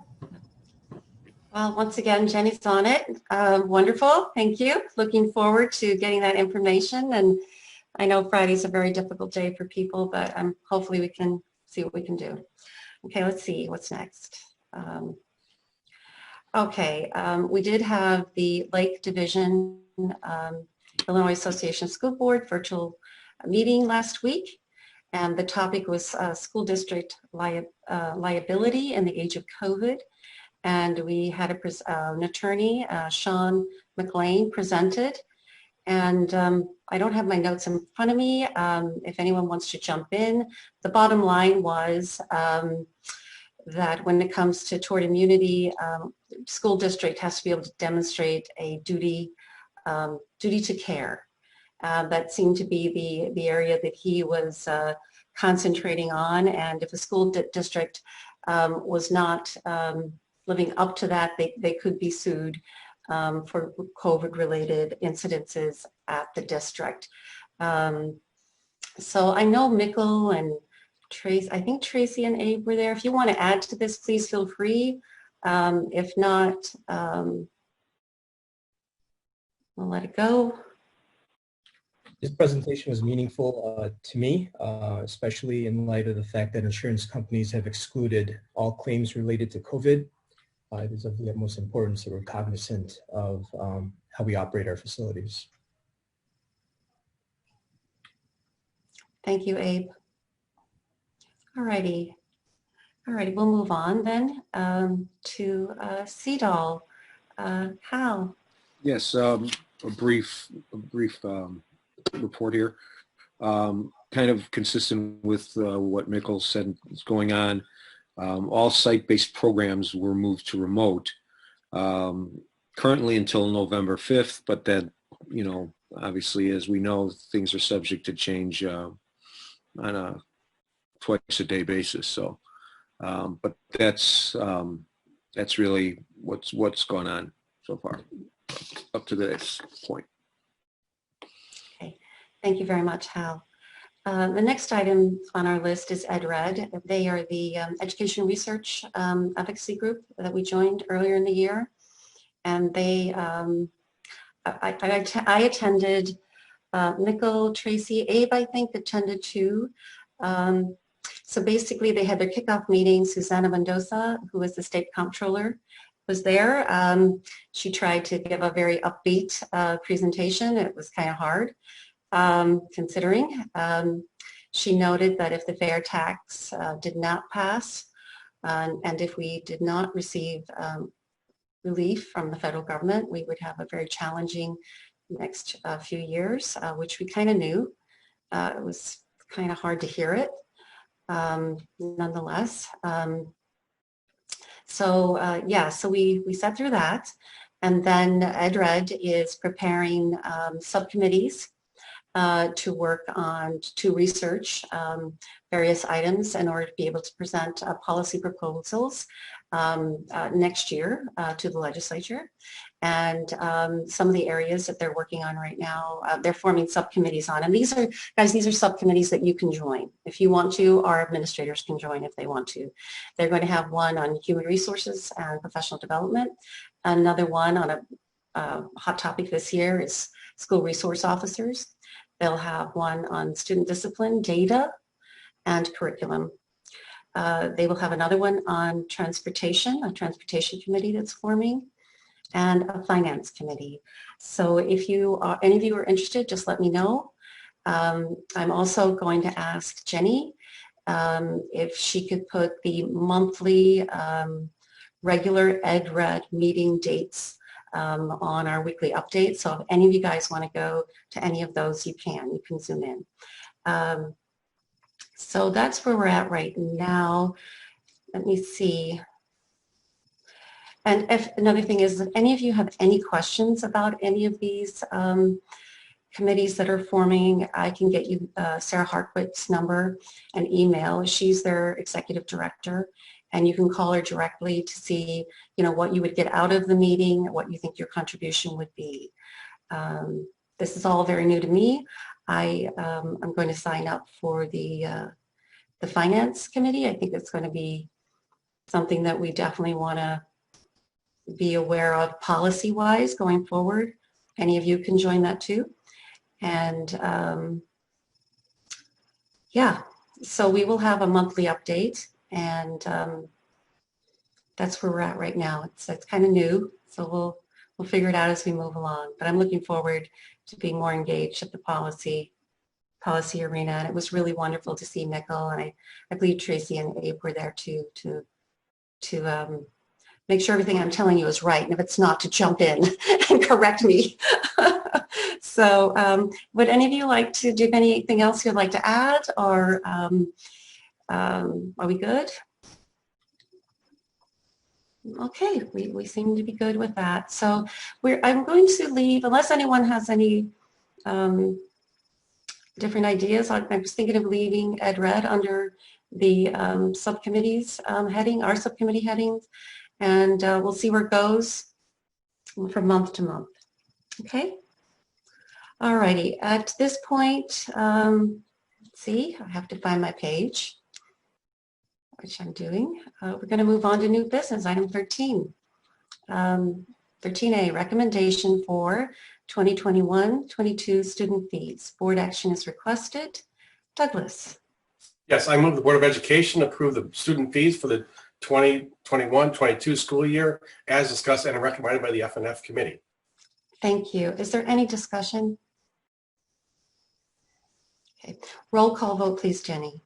Speaker 1: Well, once again, Jenny's on it. Wonderful. Thank you. Looking forward to getting that information. And I know Friday's a very difficult day for people, but hopefully we can see what we can do. Okay, let's see what's next. We did have the Lake Division Illinois Association of School Board virtual meeting last week. And the topic was school district liability in the age of COVID. And we had an attorney, Sean McLean, presented. And I don't have my notes in front of me. If anyone wants to jump in, the bottom line was that when it comes to tort immunity, school district has to be able to demonstrate a duty to care. That seemed to be the area that he was concentrating on, and if a school district was not living up to that, they could be sued for COVID-related incidences at the district. So I know Mikkel and Tracy, I think Tracy and Abe were there. If you want to add to this, please feel free. If not, we'll let it go.
Speaker 12: This presentation was meaningful to me, especially in light of the fact that insurance companies have excluded all claims related to COVID. It is of the utmost importance that we're cognizant of how we operate our facilities.
Speaker 1: Thank you, Abe. All righty. All right, we'll move on then to CEDAW. Hal.
Speaker 4: Yes, a brief report here. Kind of consistent with what Mikkel said is going on. All site-based programs were moved to remote currently until November 5th, but then, you know, obviously, as we know, things are subject to change on a twice-a-day basis. So, but that's really what's gone on so far up to this point.
Speaker 1: Okay, thank you very much, Hal. The next item on our list is EdRed. They are the education research advocacy group that we joined earlier in the year. And they, I attended, Mikkel, Tracy, Abe, I think, attended too. So basically they had their kickoff meeting. Susana Mendoza, who was the state comptroller, was there. She tried to give a very upbeat presentation. It was kind of hard. Considering. She noted that if the fair tax did not pass and if we did not receive relief from the federal government, we would have a very challenging next few years, which we kind of knew. It was kind of hard to hear it, nonetheless. Yeah, so we sat through that, and then EdRed is preparing subcommittees to work on, to research various items in order to be able to present policy proposals next year to the legislature. And some of the areas that they're working on right now, they're forming subcommittees on. And these are, guys, these are subcommittees that you can join. If you want to, our administrators can join if they want to. They're going to have one on human resources and professional development. Another one on a hot topic this year is school resource officers. They'll have one on student discipline, data, and curriculum. They will have another one on transportation, a transportation committee that's forming, and a finance committee. So if you are, any of you are interested, just let me know. I'm also going to ask Jenny if she could put the monthly regular EdRed meeting dates on our weekly update. So if any of you guys want to go to any of those, you can zoom in. So that's where we're at right now. Let me see. And if another thing is, if any of you have any questions about any of these committees that are forming, I can get you Sarah Hartwick's number and email. She's their executive director. And you can call her directly to see, you know, what you would get out of the meeting, what you think your contribution would be. This is all very new to me. I'm going to sign up for the finance committee. I think it's going to be something that we definitely want to be aware of policy-wise going forward. Any of you can join that too. And yeah, so we will have a monthly update. And that's where we're at right now. It's kind of new, so we'll figure it out as we move along. But I'm looking forward to being more engaged at the policy arena. And it was really wonderful to see Mikkel, and I believe Tracy and Abe were there too, to make sure everything I'm telling you is right, and if it's not, to jump in and correct me. So would any of you like to do anything else you'd like to add, or are we good? Okay, we seem to be good with that. So I'm going to leave, unless anyone has any different ideas. I was thinking of leaving EdRed under the subcommittees heading, our subcommittee headings, and we'll see where it goes from month to month. Okay? All righty. At this point, let's see, I have to find my page, which I'm doing. We're going to move on to new business, item 13. 13A, recommendation for 2021-22 student fees. Board action is requested. Douglas.
Speaker 10: Yes, I move the Board of Education approve the student fees for the 2021-22 school year as discussed and recommended by the F&F committee.
Speaker 1: Thank you. Is there any discussion? Okay. Roll call vote, please, Jenny.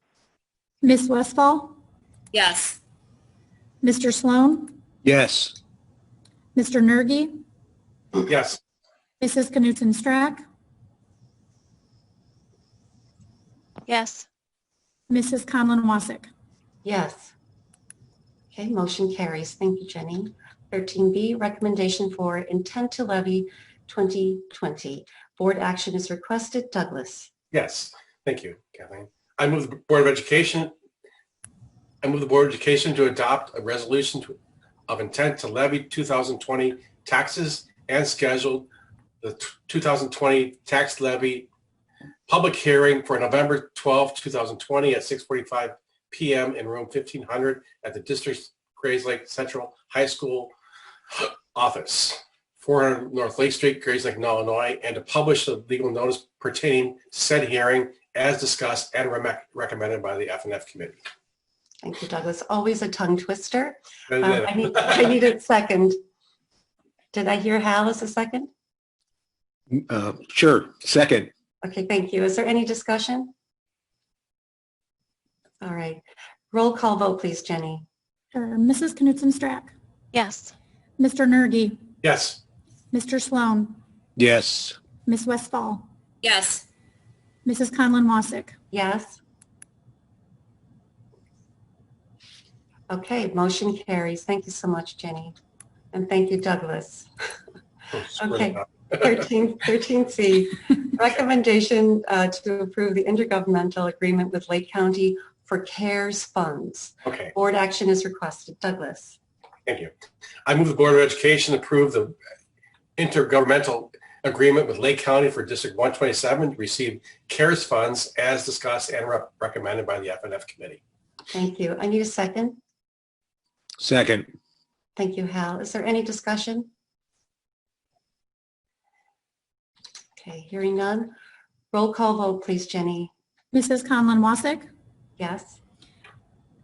Speaker 2: Ms. Westfall?
Speaker 3: Yes.
Speaker 2: Mr. Sloan?
Speaker 4: Yes.
Speaker 2: Mr. Nergy?
Speaker 10: Yes.
Speaker 2: Mrs. Knutson-Strack?
Speaker 6: Yes.
Speaker 2: Mrs. Conlon-Wasik?
Speaker 1: Yes. Okay, motion carries. Thank you, Jenny. 13B, recommendation for intent to levy 2020. Board action is requested. Douglas.
Speaker 10: Yes. Thank you, Kathleen. I move the Board of Education to adopt a resolution of intent to levy 2020 taxes and schedule the 2020 tax levy public hearing for November 12, 2020 at 6:45 p.m. in room 1500 at the district's Grays Lake Central High School office, 400 North Lake Street, Grays Lake, Illinois, and to publish the legal notice pertaining to said hearing as discussed and recommended by the F&F committee.
Speaker 1: Thank you, Douglas. Always a tongue twister.
Speaker 10: That's it.
Speaker 1: I need a second. Did I hear Hal as a second?
Speaker 4: Sure. Second.
Speaker 1: Okay, thank you. Is there any discussion? All right. Roll call vote, please, Jenny.
Speaker 2: Sure. Mrs. Knutson-Strack?
Speaker 6: Yes.
Speaker 2: Mr. Nergy?
Speaker 10: Yes.
Speaker 2: Mr. Sloan?
Speaker 4: Yes.
Speaker 2: Ms. Westfall?
Speaker 3: Yes.
Speaker 2: Mrs. Conlon-Wasik?
Speaker 1: Yes. Okay, motion carries. Thank you so much, Jenny. And thank you, Douglas. Okay, 13C, recommendation to approve the intergovernmental agreement with Lake County for CARES funds.
Speaker 10: Okay.
Speaker 1: Board action is requested. Douglas.
Speaker 10: Thank you. I move the Board of Education approve the intergovernmental agreement with Lake County for District 127 to receive CARES funds as discussed and recommended by the F&F committee.
Speaker 1: Thank you. I need a second.
Speaker 4: Second.
Speaker 1: Thank you, Hal. Is there any discussion? Okay, hearing none. Roll call vote, please, Jenny.
Speaker 2: Mrs. Conlon-Wasik?
Speaker 1: Yes.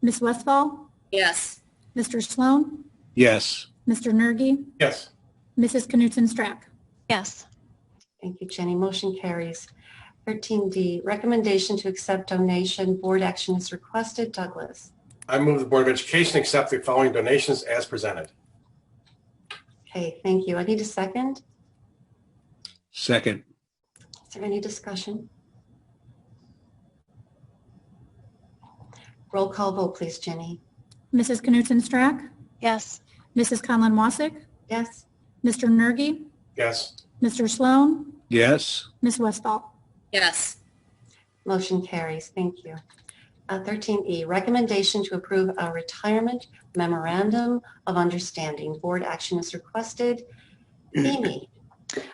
Speaker 2: Ms. Westfall?
Speaker 3: Yes.
Speaker 2: Mr. Sloan?
Speaker 4: Yes.
Speaker 2: Mr. Nergy?
Speaker 10: Yes.
Speaker 2: Mrs. Knutson-Strack?
Speaker 6: Yes.
Speaker 1: Thank you, Jenny. Motion carries. 13D, recommendation to accept donation. Board action is requested. Douglas.
Speaker 10: I move the Board of Education accept the following donations as presented.
Speaker 1: Okay, thank you. I need a second.
Speaker 4: Second.
Speaker 1: Is there any discussion? Roll call vote, please, Jenny.
Speaker 2: Mrs. Knutson-Strack?
Speaker 6: Yes.
Speaker 2: Mrs. Conlon-Wasik?
Speaker 1: Yes.
Speaker 2: Mr. Nergy?
Speaker 10: Yes.
Speaker 2: Mr. Sloan?
Speaker 4: Yes.
Speaker 2: Ms. Westfall?
Speaker 3: Yes.
Speaker 1: Motion carries. Thank you. 13E, recommendation to approve a retirement memorandum of understanding. Board action is requested. Amy.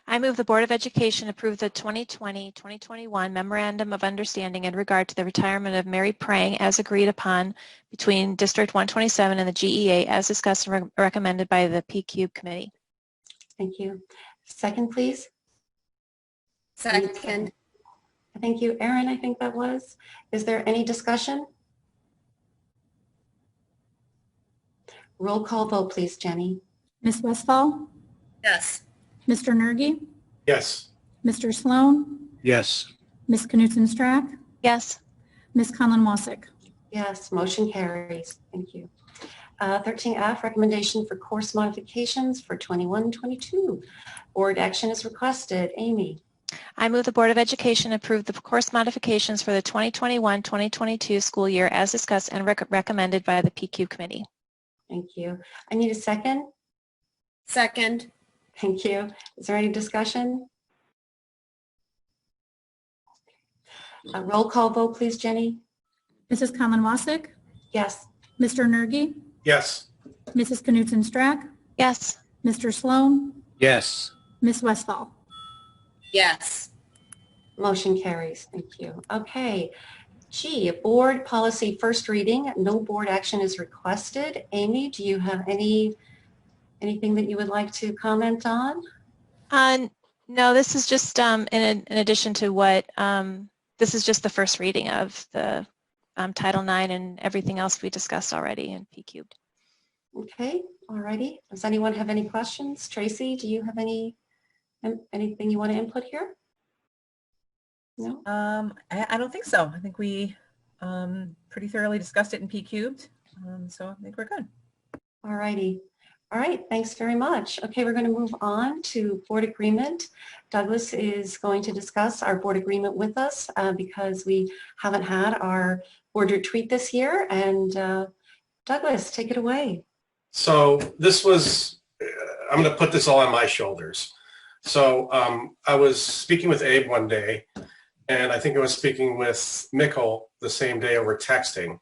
Speaker 6: I move the Board of Education approve the 2020-2021 Memorandum of Understanding in regard to the retirement of Mary Prang as agreed upon between District 127 and the GEA as discussed and recommended by the PQ committee.
Speaker 1: Thank you. Second, please.
Speaker 3: Second.
Speaker 1: Thank you. Erin, I think that was. Is there any discussion? Roll call vote, please, Jenny.
Speaker 2: Ms. Westfall?
Speaker 3: Yes.
Speaker 2: Mr. Nergy?
Speaker 10: Yes.
Speaker 2: Mr. Sloan?
Speaker 4: Yes.
Speaker 2: Ms. Knutson-Strack?
Speaker 6: Yes.
Speaker 2: Ms. Conlon-Wasik?
Speaker 1: Yes, motion carries. Thank you. 13F, recommendation for course modifications for 21-22. Board action is requested. Amy.
Speaker 6: I move the Board of Education approve the course modifications for the 2021-2022 school year as discussed and recommended by the PQ committee.
Speaker 1: Thank you. I need a second.
Speaker 3: Second.
Speaker 1: Thank you. Is there any discussion? Roll call vote, please, Jenny.
Speaker 2: Mrs. Conlon-Wasik?
Speaker 1: Yes.
Speaker 2: Mr. Nergy?
Speaker 10: Yes.
Speaker 2: Mrs. Knutson-Strack?
Speaker 6: Yes.
Speaker 2: Mr. Sloan?
Speaker 4: Yes.
Speaker 2: Ms. Westfall?
Speaker 3: Yes.
Speaker 1: Motion carries. Thank you. Okay. G, board policy first reading. No board action is requested. Amy, do you have any anything that you would like to comment on?
Speaker 6: No, this is just in addition to what, this is just the first reading of the Title IX and everything else we discussed already in P cubed.
Speaker 1: Okay, all righty. Does anyone have any questions? Tracy, do you have anything you want to input here? No?
Speaker 9: I don't think so. I think we pretty thoroughly discussed it in P cubed. So I think we're good.
Speaker 1: All righty. All right, thanks very much. Okay, we're going to move on to board agreement. Douglas is going to discuss our board agreement with us because we haven't had our board retreat this year. And Douglas, take it away.
Speaker 10: So this was, I'm going to put this all on my shoulders. So I was speaking with Abe one day, and I think I was speaking with Mikkel the same day over texting.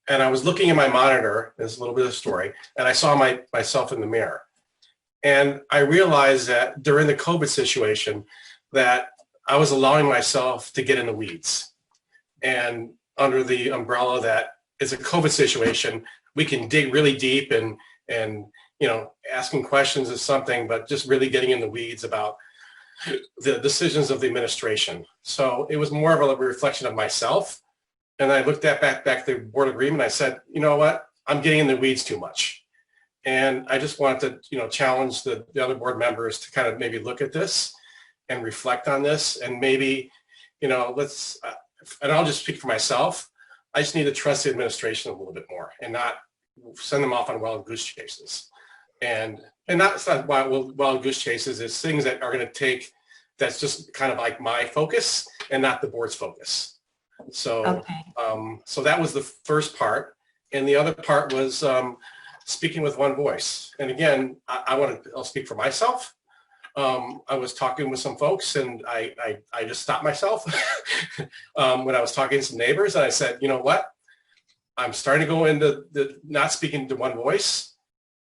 Speaker 10: And I was looking at my monitor, there's a little bit of a story, and I saw myself in the mirror. And I realized that during the COVID situation that I was allowing myself to get in the weeds. And under the umbrella that it's a COVID situation, we can dig really deep and you know, asking questions is something, but just really getting in the weeds about the decisions of the administration. So it was more of a reflection of myself. And I looked at back the board agreement. I said, you know what? I'm getting in the weeds too much. And I just wanted to, you know, challenge the other board members to kind of maybe look at this and reflect on this. And maybe, you know, let's, and I'll just speak for myself. I just need to trust the administration a little bit more and not send them off on wild goose chases. And not, it's not wild goose chases. It's things that are going to take, that's just kind of like my focus and not the board's focus. So,
Speaker 1: okay.
Speaker 10: So that was the first part. And the other part was speaking with one voice. And again, I'll speak for myself. I was talking with some folks and I just stopped myself when I was talking to some neighbors, and I said, you know what? I'm starting to go into the not speaking to one voice,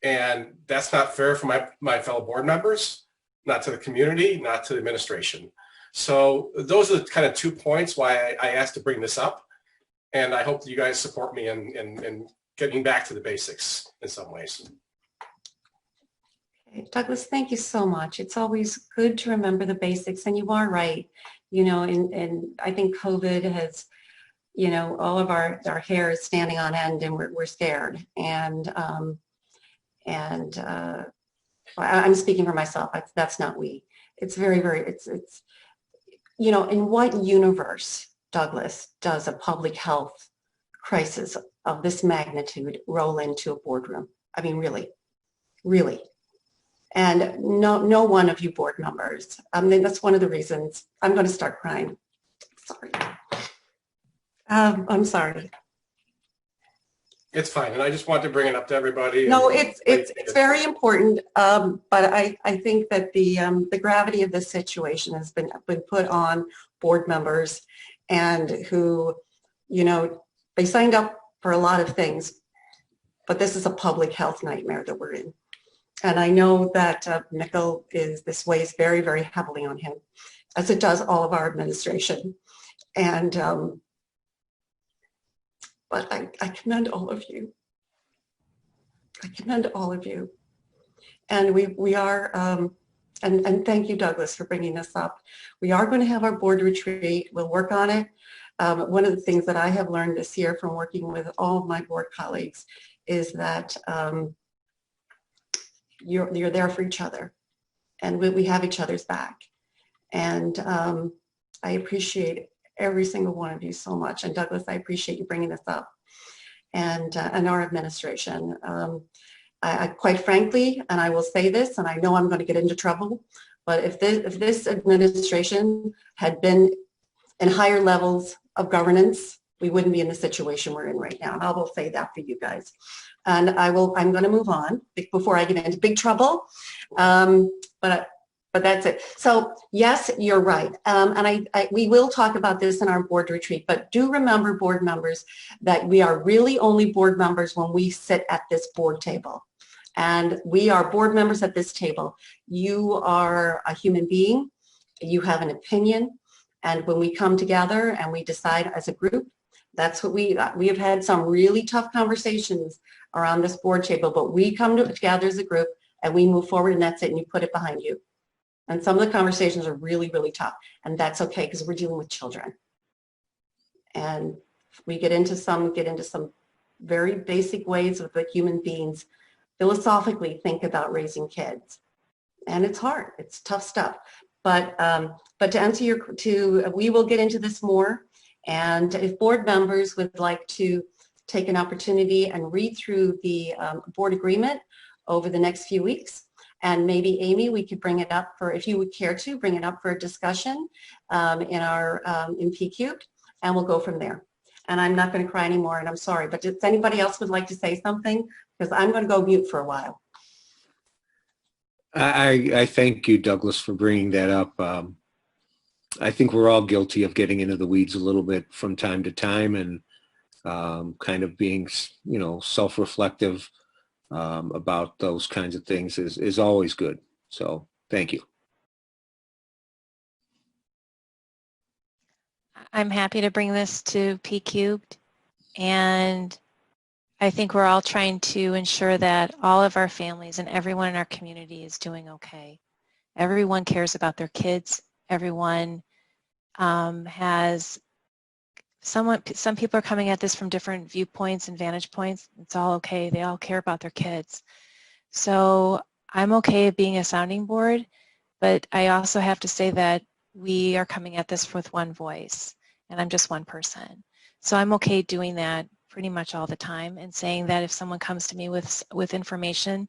Speaker 10: and that's not fair for my fellow board members, not to the community, not to the administration. So those are the kind of 2 points why I asked to bring this up. And I hope that you guys support me in getting back to the basics in some ways.
Speaker 1: Okay. Douglas, thank you so much. It's always good to remember the basics, and you are right. You know, and I think COVID has, you know, all of our hair is standing on end, and we're scared. And I'm speaking for myself. That's not we. It's it's you know, in what universe, Douglas, does a public health crisis of this magnitude roll into a boardroom? I mean, really, really. And no one of you board members. I mean, that's one of the reasons I'm going to start crying. Sorry. I'm sorry.
Speaker 10: It's fine, and I just want to bring it up to everybody.
Speaker 1: No, it's very important, but I think that the gravity of this situation has been put on board members, and who, you know, they signed up for a lot of things, but this is a public health nightmare that we're in. And I know that Mikkel this weighs very, very heavily on him, as it does all of our administration. And but I commend all of you. I commend all of you. And we are, and thank you, Douglas, for bringing this up. We are going to have our board retreat. We'll work on it. One of the things that I have learned this year from working with all of my board colleagues is that you're there for each other, and we have each other's back. And I appreciate every single one of you so much. And Douglas, I appreciate you bringing this up, and our administration. I quite frankly, and I will say this, and I know I'm going to get into trouble, but if this administration had been in higher levels of governance, we wouldn't be in the situation we're in right now. And I will say that for you guys. And I'm going to move on before I get into big trouble. But that's it. So yes, you're right. And we will talk about this in our board retreat, but do remember, board members, that we are really only board members when we sit at this board table. And we are board members at this table. You are a human being. You have an opinion. And when we come together and we decide as a group, that's what we have had some really tough conversations around this board table, but we come together as a group and we move forward and that's it, and you put it behind you. And some of the conversations are really, really tough, and that's okay because we're dealing with children. And we get into some very basic ways of the human beings philosophically think about raising kids. And it's hard, it's tough stuff. But to answer we will get into this more. And if board members would like to take an opportunity and read through the board agreement over the next few weeks, and maybe Amy, we could bring it up for, if you would care to, bring it up for a discussion in P-Cubed, and we'll go from there. And I'm not going to cry anymore, and I'm sorry, but if anybody else would like to say something, because I'm going to go mute for a while.
Speaker 4: I thank you, Douglas, for bringing that up. I think we're all guilty of getting into the weeds a little bit from time to time, and kind of being, self-reflective about those kinds of things is always good. So thank you.
Speaker 6: I'm happy to bring this to P-Cubed, and I think we're all trying to ensure that all of our families and everyone in our community is doing okay. Everyone cares about their kids. Everyone has some people are coming at this from different viewpoints and vantage points. It's all okay. They all care about their kids. So I'm okay being a sounding board, but I also have to say that we are coming at this with one voice, and I'm just one person. So I'm okay doing that pretty much all the time, and saying that if someone comes to me with information,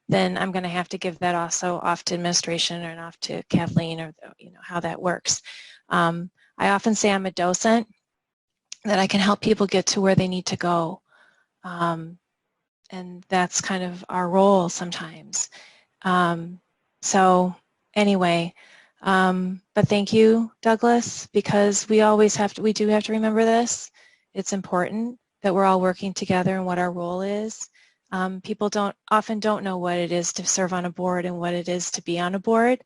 Speaker 6: then I'm going to have to give that also off to administration and off to Kathleen, or how that works. I often say I'm a docent, that I can help people get to where they need to go. And that's kind of our role sometimes. So anyway, but thank you, Douglas, because we do have to remember this. It's important that we're all working together and what our role is. People often don't know what it is to serve on a board and what it is to be on a board.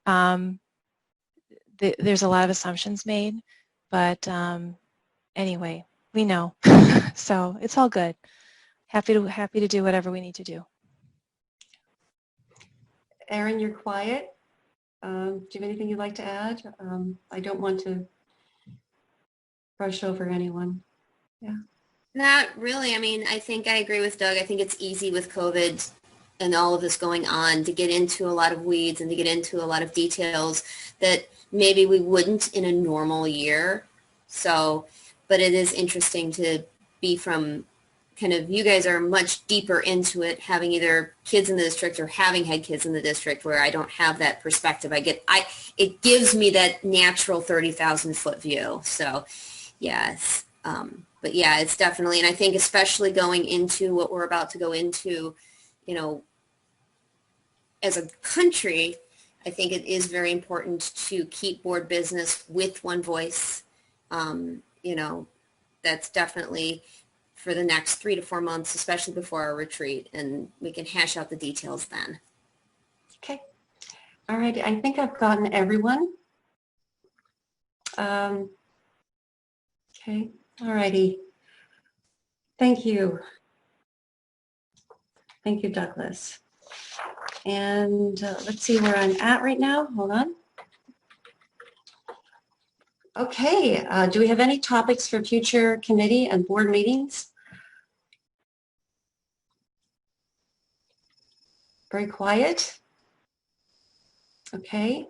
Speaker 6: There's a lot of assumptions made, but anyway, we know. So it's all good. Happy to do whatever we need to do.
Speaker 1: Erin, you're quiet. Do you have anything you'd like to add? I don't want to brush over anyone. Yeah.
Speaker 3: Not really. I mean, I think I agree with Doug. I think it's easy with COVID and all of this going on to get into a lot of weeds and to get into a lot of details that maybe we wouldn't in a normal year. So, but it is interesting to be from kind of, you guys are much deeper into it, having either kids in the district or having had kids in the district, where I don't have that perspective. It gives me that natural 30,000 foot view. So yes. But yeah, it's definitely, and I think especially going into what we're about to go into, as a country, I think it is very important to keep board business with one voice. That's definitely for the next 3 to 4 months, especially before our retreat, and we can hash out the details then.
Speaker 1: Okay. All right. I think I've gotten everyone. Okay. All righty. Thank you. Thank you, Douglas. And let's see where I'm at right now. Hold on. Okay. Do we have any topics for future committee and board meetings? Very quiet. Okay.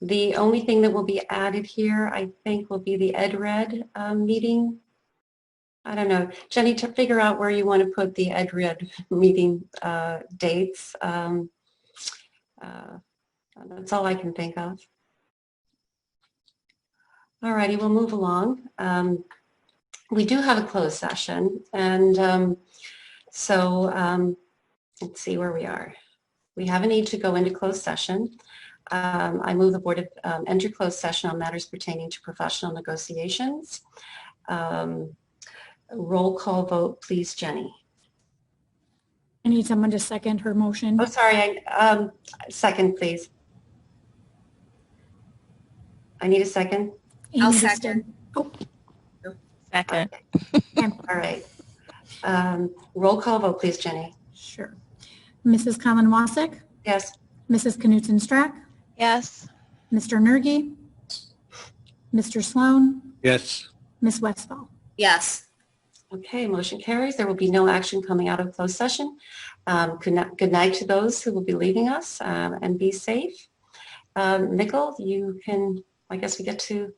Speaker 1: The only thing that will be added here, I think, will be the EdRed meeting. I don't know. Jenny, to figure out where you want to put the EdRed meeting dates. That's all I can think of. All righty, we'll move along. We do have a closed session, and let's see where we are. We have a need to go into closed session. I move the board enter closed session on matters pertaining to professional negotiations. Roll call vote, please, Jenny.
Speaker 2: I need someone to second her motion.
Speaker 1: Oh, sorry. Second, please. I need a second.
Speaker 3: I'll second.
Speaker 2: Oh.
Speaker 6: Second.
Speaker 1: Okay. All right. Roll call vote, please, Jenny.
Speaker 2: Sure. Mrs. Colin Wasik,
Speaker 1: Yes.
Speaker 2: Mrs. Knutson-Strack,
Speaker 6: Yes.
Speaker 2: Mr. Nergy, Mr. Sloan,
Speaker 4: Yes.
Speaker 2: Ms. Westfall.
Speaker 3: Yes.
Speaker 1: Okay, motion carries. There will be no action coming out of closed session. Good night to those who will be leaving us, and be safe. Nicole, you can, I guess we get to